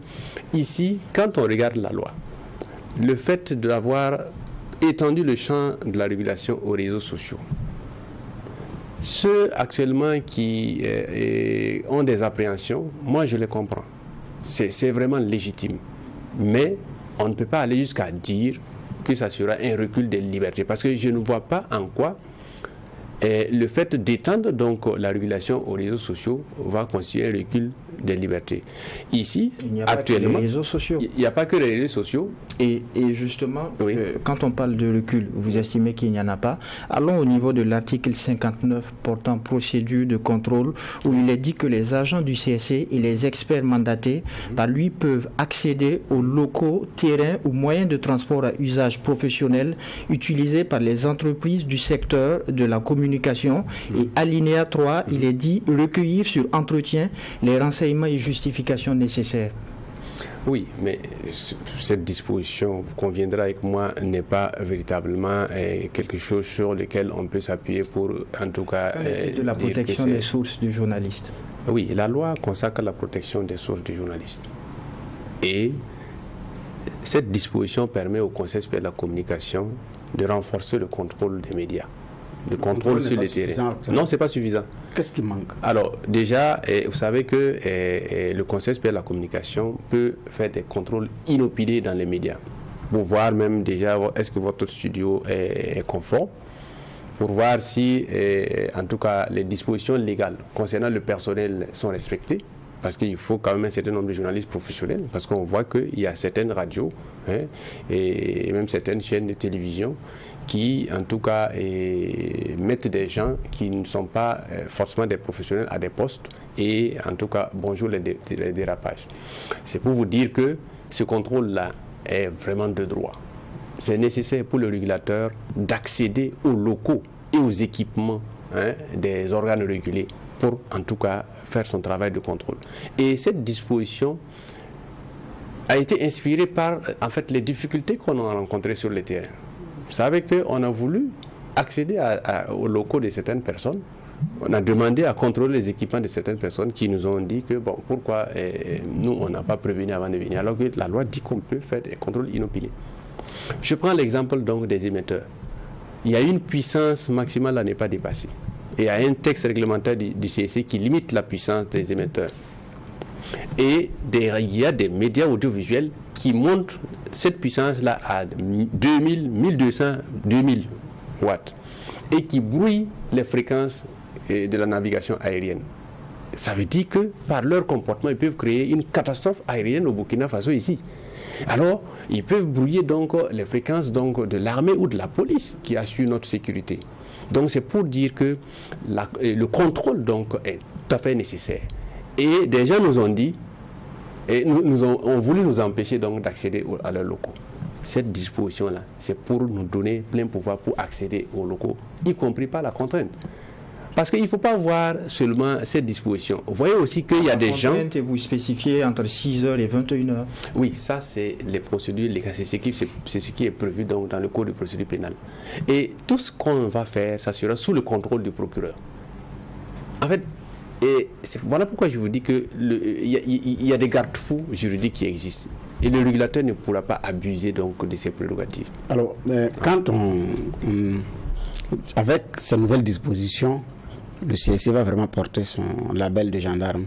ici, quand on regarde la loi, le fait d'avoir étendu le champ de la régulation aux réseaux sociaux, ceux actuellement qui ont des appréhensions, moi je les comprends. C'est vraiment légitime. Mais on ne peut pas aller jusqu'à dire que ça sera un recul des libertés. Parce que je ne vois pas en quoi le fait d'étendre donc la régulation aux réseaux sociaux va constituer un recul des libertés. Ici, actuellement, il n'y a pas que les réseaux sociaux. Et justement, quand on parle de recul, vous estimez qu'il n'y en a pas. Allons au niveau de l'article 59 portant procédure de contrôle, où il est dit que les agents du CSC et les experts mandatés par lui peuvent accéder aux locaux, terrains ou moyens de transport à usage professionnel utilisés par les entreprises du secteur de la communication. Et alinéa 3, il est dit recueillir sur entretien les renseignements et justifications nécessaires. Oui, mais cette disposition, vous conviendrez avec moi, n'est pas véritablement quelque chose sur lequel on peut s'appuyer pour, en tout cas... de la protection des sources du journaliste. Oui, la loi consacre la protection des sources du journaliste. Et cette disposition permet au Conseil supérieur de la communication de renforcer le contrôle des médias. Le contrôle sur les terrains. Non, ce n'est pas suffisant. Qu'est-ce qui manque? Alors, déjà, vous savez que le Conseil supérieur de la communication peut faire des contrôles inopinés dans les médias. Pour voir même déjà, est-ce que votre studio est conforme, pour voir si, en tout cas, les dispositions légales concernant le personnel sont respectées. Parce qu'il faut quand même un certain nombre de journalistes professionnels, parce qu'on voit qu'il y a certaines radios et même certaines chaînes de télévision qui, en tout cas, mettent des gens qui ne sont pas forcément des professionnels à des postes et, en tout cas, bonjour les dérapages. C'est pour vous dire que ce contrôle-là est vraiment de droit. C'est nécessaire pour le régulateur d'accéder aux locaux et aux équipements des organes régulés pour, en tout cas, faire son travail de contrôle. Et cette disposition a été inspirée par, en fait, les difficultés qu'on a rencontrées sur le terrain. Vous savez qu'on a voulu accéder aux locaux de certaines personnes. On a demandé à contrôler les équipements de certaines personnes qui nous ont dit que, bon, pourquoi nous, on n'a pas prévenu avant de venir, alors que la loi dit qu'on peut faire des contrôles inopinés. Je prends l'exemple donc des émetteurs. Il y a une puissance maximale à ne pas dépasser. Et il y a un texte réglementaire du CSC qui limite la puissance des émetteurs. Et il y a des médias audiovisuels qui montrent cette puissance-là à 2000, 1200, 2000 watts et qui brouillent les fréquences de la navigation aérienne. Ça veut dire que par leur comportement, ils peuvent créer une catastrophe aérienne au Burkina Faso ici. Alors, ils peuvent brouiller donc les fréquences donc, de l'armée ou de la police qui assure notre sécurité. Donc c'est pour dire que le contrôle donc, est tout à fait nécessaire. Et des gens nous ont dit, et ont voulu nous empêcher donc d'accéder à leurs locaux. Cette disposition-là, c'est pour nous donner plein pouvoir pour accéder aux locaux, y compris par la contrainte. Parce qu'il ne faut pas voir seulement cette disposition. Vous voyez aussi qu'il y a des gens... Et vous spécifiez entre 6h et 21h. Oui, ça c'est les procédures légales. C'est ce qui est prévu donc dans le code de procédure pénale. Et tout ce qu'on va faire, ça sera sous le contrôle du procureur. En fait, voilà pourquoi je vous dis qu'il y a des garde-fous juridiques qui existent. Et le régulateur ne pourra pas abuser donc de ses prérogatives. Alors, quand avec ces nouvelles dispositions, le CSC va vraiment porter son label de gendarme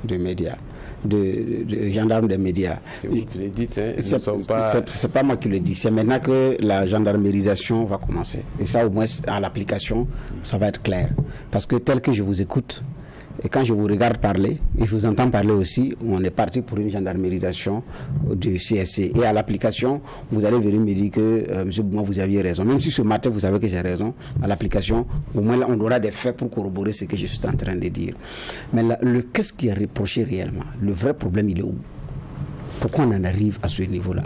de médias, de gendarme des médias. C'est vous qui le dites, hein, c'est pas moi qui le dis, c'est maintenant que la gendarmérisation va commencer. Et ça, au moins, à l'application, ça va être clair. Parce que tel que je vous écoute, et quand je vous regarde parler, et je vous entends parler aussi, on est parti pour une gendarmérisation du CSC. Et à l'application, vous allez venir me dire que, M. Bouma, vous aviez raison. Même si ce matin, vous savez que j'ai raison, à l'application, au moins, on aura des faits pour corroborer ce que je suis en train de dire. Mais qu'est-ce qui est reproché réellement? Le vrai problème, il est où? Pourquoi on en arrive à ce niveau-là?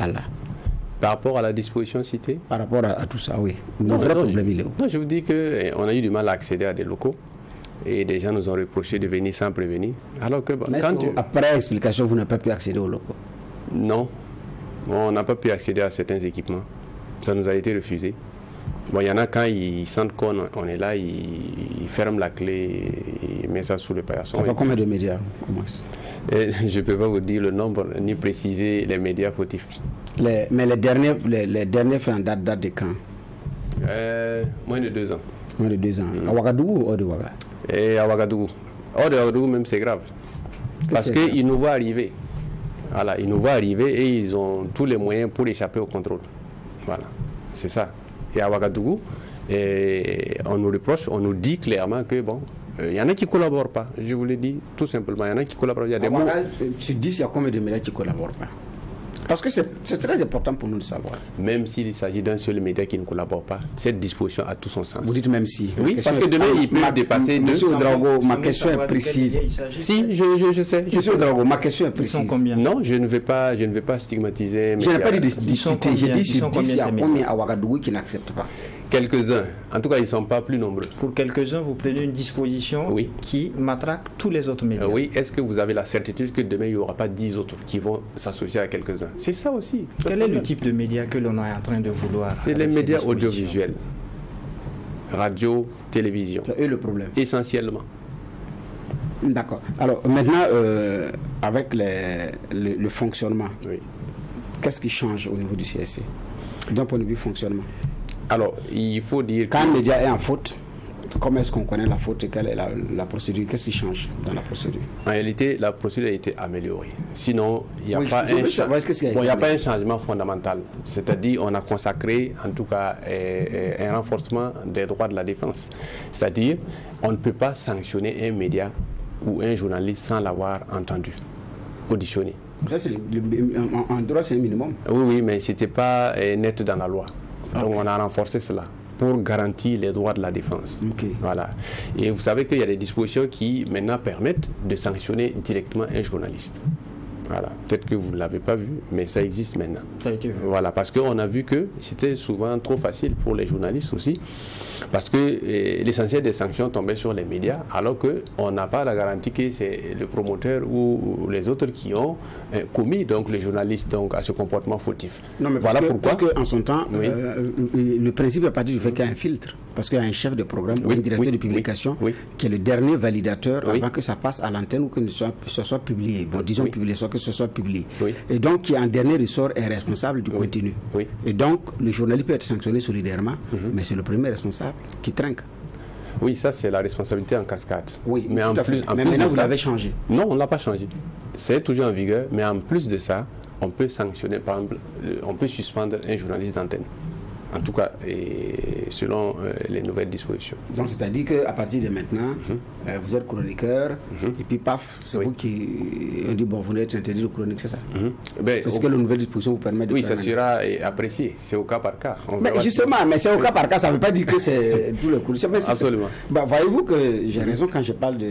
Par rapport à la disposition citée? Par rapport à tout ça, oui. Le vrai problème, il est où? Non, je vous dis qu'on a eu du mal à accéder à des locaux. Et des gens nous ont reproché de venir sans prévenir. Alors que, mais après explication, vous n'avez pas pu accéder aux locaux? Non. On n'a pas pu accéder à certains équipements. Ça nous a été refusé. Bon, il y en a quand ils sentent qu'on est là, ils ferment la clé, ils mettent ça sous le paillasson. Ça fait combien de médias? Je ne peux pas vous dire le nombre, ni préciser les médias fautifs. Mais les derniers faits en date de quand? Moins de 2 ans. Moins de 2 ans. À Ouagadougou ou hors de Ouagadougou? Et à Ouagadougou. Hors de Ouagadougou même c'est grave. Parce qu'ils nous voient arriver. Voilà, ils nous voient arriver et ils ont tous les moyens pour échapper au contrôle. Voilà, c'est ça. Et à Ouagadougou, Et on nous reproche, on nous dit clairement que bon, il y en a qui ne collaborent pas, je vous l'ai dit tout simplement. Il y en a qui collaborent. Il y a des mots. Tu dis, il y a combien de médias qui ne collaborent pas? Parce que c'est très important pour nous de savoir. Même s'il s'agit d'un seul média qui ne collabore pas, cette disposition a tout son sens. Vous dites même si. Oui, parce que demain, il peut dépasser... Monsieur Ouedraogo, ma question est précise. Si, je sais. Monsieur Ouedraogo, ma question est précise. Non, je ne vais pas stigmatiser... Je n'ai pas dit de citer, j'ai dit sur 10, il y a combien à Ouagadougou qui n'acceptent pas? Quelques-uns. En tout cas, ils ne sont pas plus nombreux. Pour quelques-uns, vous prenez une disposition qui matraque tous les autres médias. Oui. Est-ce que vous avez la certitude que demain, il n'y aura pas 10 autres qui vont s'associer à quelques-uns? C'est ça aussi. Quel est le type de médias que l'on est en train de vouloir? C'est les médias audiovisuels. Radio, télévision. C'est eux le problème. Essentiellement. D'accord. Alors maintenant, avec le fonctionnement, qu'est-ce qui change au niveau du CSC d'un point de vue fonctionnement? Alors, il faut dire quand un média est en faute, comment est-ce qu'on connaît la faute et quelle est la procédure? Qu'est-ce qui change dans la procédure? En réalité, la procédure a été améliorée. Sinon, il n'y a pas un changement fondamental. C'est-à-dire, on a consacré, en tout cas, un renforcement des droits de la défense. C'est-à-dire, on ne peut pas sanctionner un média ou un journaliste sans l'avoir entendu, auditionné. Ça, en droit, c'est un minimum. Oui, mais ce n'était pas net dans la loi. Donc on a renforcé cela pour garantir les droits de la défense. Voilà. Et vous savez qu'il y a des dispositions qui maintenant permettent de sanctionner directement un journaliste. Voilà. Peut-être que vous ne l'avez pas vu, mais ça existe maintenant. Ça a été vu. Voilà, parce qu'on a vu que c'était souvent trop facile pour les journalistes aussi, parce que l'essentiel des sanctions tombait sur les médias, alors qu'on n'a pas la garantie que c'est le promoteur ou les autres qui ont commis donc les journalistes donc à ce comportement fautif. Non, mais voilà pourquoi. Parce qu'en son temps, le principe est parti du fait qu'il y a un filtre, parce qu'il y a un chef de programme ou un directeur de publication qui est le dernier validateur avant que ça passe à l'antenne ou que ce soit publié. Bon, disons publié, soit que ce soit publié. Et donc, qui en dernier ressort est responsable du contenu. Et donc, le journaliste peut être sanctionné solidairement, mais c'est le premier responsable qui trinque. Oui, ça c'est la responsabilité en cascade. Oui, mais en plus, mais maintenant vous l'avez changé. Non, on ne l'a pas changé. C'est toujours en vigueur, mais en plus de ça, on peut sanctionner, par exemple, on peut suspendre un journaliste d'antenne. En tout cas, selon les nouvelles dispositions. Donc, c'est-à-dire qu'à partir de maintenant, vous êtes chroniqueur, et puis paf, c'est vous qui on dit, bon, vous êtes interdit de chronique, c'est ça? C'est ce que la nouvelle disposition vous permet de faire. Oui, ça sera apprécié, c'est au cas par cas. Mais justement, mais c'est au cas par cas, ça ne veut pas dire que c'est tout le coup. Absolument. Voyez-vous que j'ai raison quand je parle de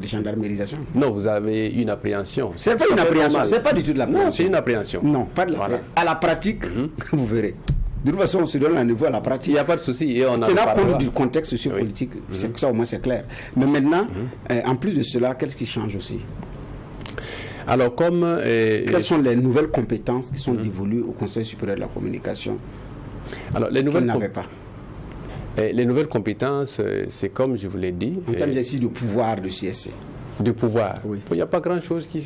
gendarmérisation? Non, vous avez une appréhension. C'est pas une appréhension, c'est pas du tout de l'appréhension. Non, c'est une appréhension. Non, pas de l'appréhension. À la pratique, vous verrez. De toute façon, on se donne un niveau à la pratique. Il n'y a pas de souci. Tenant compte du contexte sociopolitique, c'est ça au moins c'est clair. Mais maintenant, en plus de cela, qu'est-ce qui change aussi? Alors, quelles sont les nouvelles compétences qui sont dévolues au Conseil supérieur de la communication? Alors, les nouvelles n'avaient pas. Les nouvelles compétences, c'est comme je vous l'ai dit. En termes ici de pouvoir du CSC. De pouvoir. Il n'y a pas grand-chose qui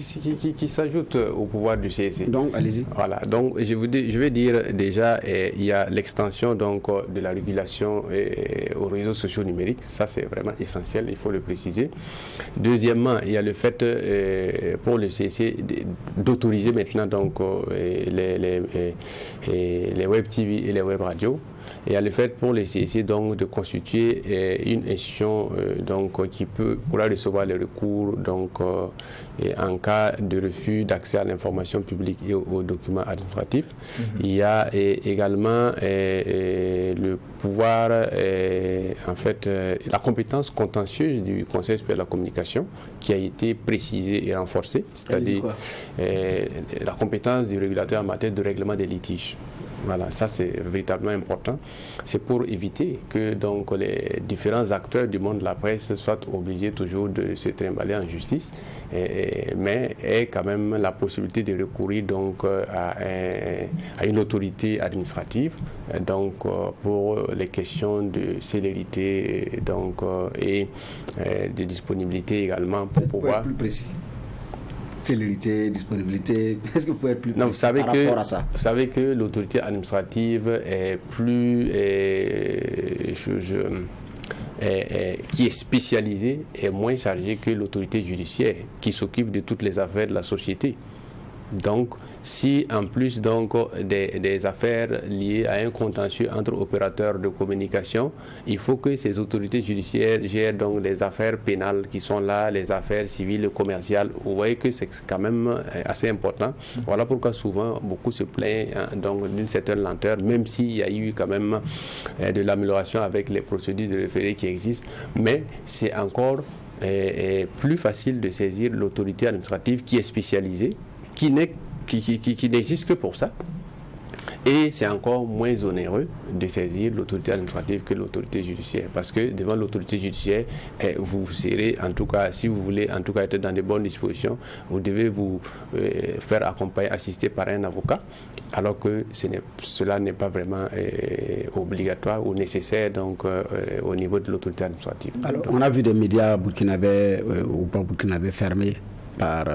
s'ajoute au pouvoir du CSC. Donc, allez-y. Voilà. Donc, je vais dire déjà, il y a l'extension donc de la régulation aux réseaux sociaux numériques. Ça, c'est vraiment essentiel, il faut le préciser. Deuxièmement, il y a le fait pour le CSC d'autoriser maintenant donc les web TV et les web radios. Et à le fait pour les CSC donc de constituer une institution donc qui pourra recevoir les recours donc en cas de refus d'accès à l'information publique et aux documents administratifs. Il y a également le pouvoir en fait la compétence contentieuse du Conseil supérieur de la communication qui a été précisée et renforcée, c'est-à-dire la compétence du régulateur en matière de règlement des litiges. Voilà, ça c'est véritablement important. C'est pour éviter que donc les différents acteurs du monde de la presse soient obligés toujours de se trimballer en justice, mais aient quand même la possibilité de recourir donc à une autorité administrative donc pour les questions de célérité donc et de disponibilité également pour pouvoir. Plus précis. Célérité, disponibilité, est-ce que vous pouvez être plus précis par rapport à ça? Vous savez que l'autorité administrative est plus qui est spécialisée est moins chargée que l'autorité judiciaire qui s'occupe de toutes les affaires de la société. Donc, si en plus donc, des affaires liées à un contentieux entre opérateurs de communication, il faut que ces autorités judiciaires gèrent donc les affaires pénales qui sont là, les affaires civiles et commerciales. Vous voyez que c'est quand même assez important. Voilà pourquoi souvent beaucoup se plaignent donc d'une certaine lenteur, même s'il y a eu quand même de l'amélioration avec les procédures de référé qui existent, mais c'est encore plus facile de saisir l'autorité administrative qui est spécialisée, qui n'existe que pour ça. Et c'est encore moins onéreux de saisir l'autorité administrative que l'autorité judiciaire. Parce que devant l'autorité judiciaire, vous serez, en tout cas, si vous voulez en tout cas être dans de bonnes dispositions, vous devez vous faire accompagner, assister par un avocat, alors que cela n'est pas vraiment obligatoire ou nécessaire donc, au niveau de l'autorité administrative. Alors, on a vu des médias burkinabés ou pas burkinabés fermés par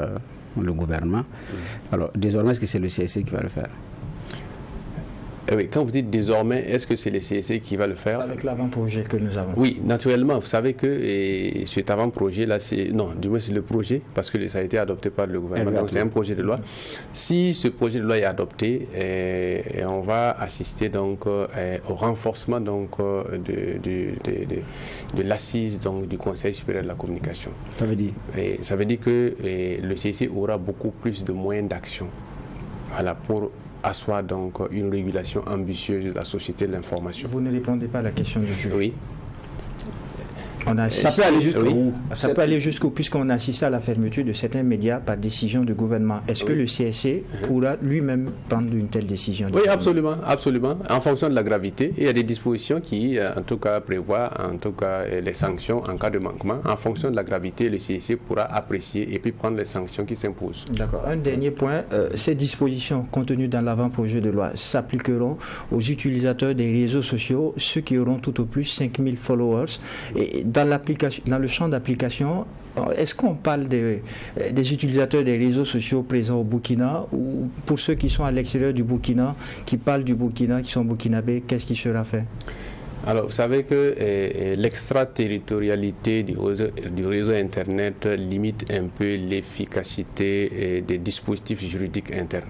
le gouvernement. Alors, désormais, est-ce que c'est le CSC qui va le faire? Oui, quand vous dites désormais, est-ce que c'est le CSC qui va le faire? Avec l'avant-projet que nous avons. Oui, naturellement, vous savez que cet avant-projet-là, du moins c'est le projet, parce que ça a été adopté par le gouvernement, donc c'est un projet de loi. Si ce projet de loi est adopté, on va assister donc au renforcement donc, de l'assise du Conseil supérieur de la communication. Ça veut dire? Ça veut dire que le CSC aura beaucoup plus de moyens d'action. Voilà, pour asseoir donc une régulation ambitieuse de la société de l'information. Vous ne répondez pas à la question du juge. Oui. Ça peut aller jusqu'où? Ça peut aller jusqu'où, puisqu'on a assisté à la fermeture de certains médias par décision du gouvernement. Est-ce que le CSC pourra lui-même prendre une telle décision? Oui, absolument, absolument. En fonction de la gravité, il y a des dispositions qui, en tout cas, prévoient en tout cas les sanctions en cas de manquement. En fonction de la gravité, le CSC pourra apprécier et puis prendre les sanctions qui s'imposent. D'accord. Un dernier point, ces dispositions contenues dans l'avant-projet de loi s'appliqueront aux utilisateurs des réseaux sociaux, ceux qui auront tout au plus 5000 followers. Et dans le champ d'application, est-ce qu'on parle des utilisateurs des réseaux sociaux présents au Burkina, ou pour ceux qui sont à l'extérieur du Burkina, qui parlent du Burkina, qui sont burkinabés, qu'est-ce qui sera fait? Alors, vous savez que l'extraterritorialité du réseau Internet limite un peu l'efficacité des dispositifs juridiques internes.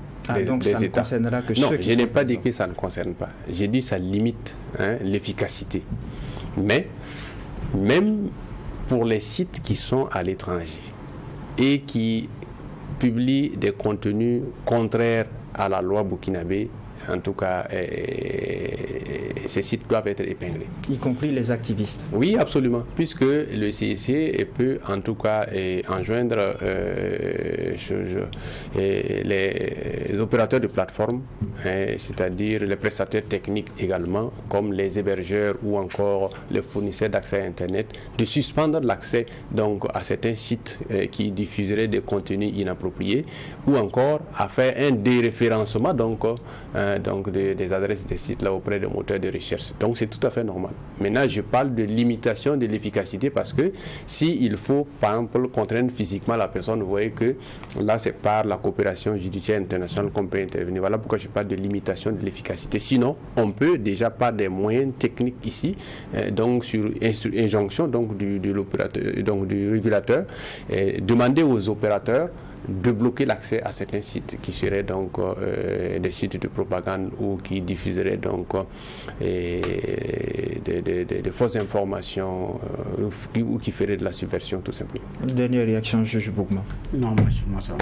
Donc ça ne concernera que ceux qui sont présents. Non, je n'ai pas dit que ça ne concerne pas. J'ai dit que ça limite l'efficacité. Mais même pour les sites qui sont à l'étranger et qui publient des contenus contraires à la loi burkinabé, en tout cas, ces sites doivent être épinglés. Y compris les activistes? Oui, absolument, puisque le CSC peut en tout cas enjoindre les opérateurs de plateforme, c'est-à-dire les prestataires techniques également, comme les hébergeurs ou encore les fournisseurs d'accès à Internet, de suspendre l'accès donc à certains sites qui diffuseraient des contenus inappropriés, ou encore à faire un déréférencement donc des adresses des sites là auprès des moteurs de recherche. Donc c'est tout à fait normal. Maintenant, je parle de limitation de l'efficacité parce que s'il faut, par exemple, contraindre physiquement la personne, vous voyez que là, c'est par la coopération judiciaire internationale qu'on peut intervenir. Voilà pourquoi je parle de limitation de l'efficacité. Sinon, on peut déjà par des moyens techniques ici, donc sur injonction donc du régulateur, demander aux opérateurs de bloquer l'accès à certains sites qui seraient donc des sites de propagande ou qui diffuseraient donc des fausses informations ou qui feraient de la subversion tout simplement. Dernière réaction, juge Bougma. Non, moi ça va.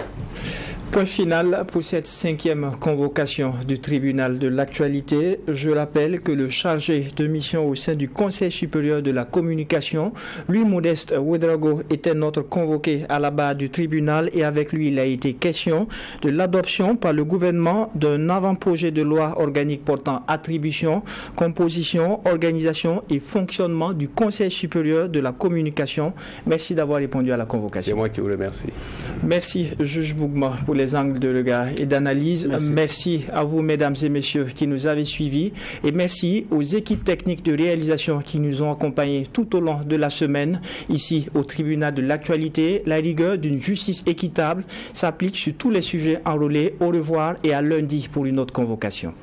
Point final pour cette 5e convocation du tribunal de l'actualité. Je rappelle que le chargé de mission au sein du Conseil supérieur de la communication, Louis Modeste Ouedraogo, était notre convoqué à la barre du tribunal, et avec lui il a été question de l'adoption par le gouvernement d'un avant-projet de loi organique portant attribution, composition, organisation et fonctionnement du Conseil supérieur de la communication. Merci d'avoir répondu à la convocation. C'est moi qui vous remercie. Merci, juge Bougma, pour les angles de regard et d'analyse. Merci à vous, mesdames et messieurs, qui nous avez suivis, et merci aux équipes techniques de réalisation qui nous ont accompagnés tout au long de la semaine. Ici, au tribunal de l'actualité, la rigueur d'une justice équitable s'applique sur tous les sujets enrôlés. Au revoir et à lundi pour une autre convocation.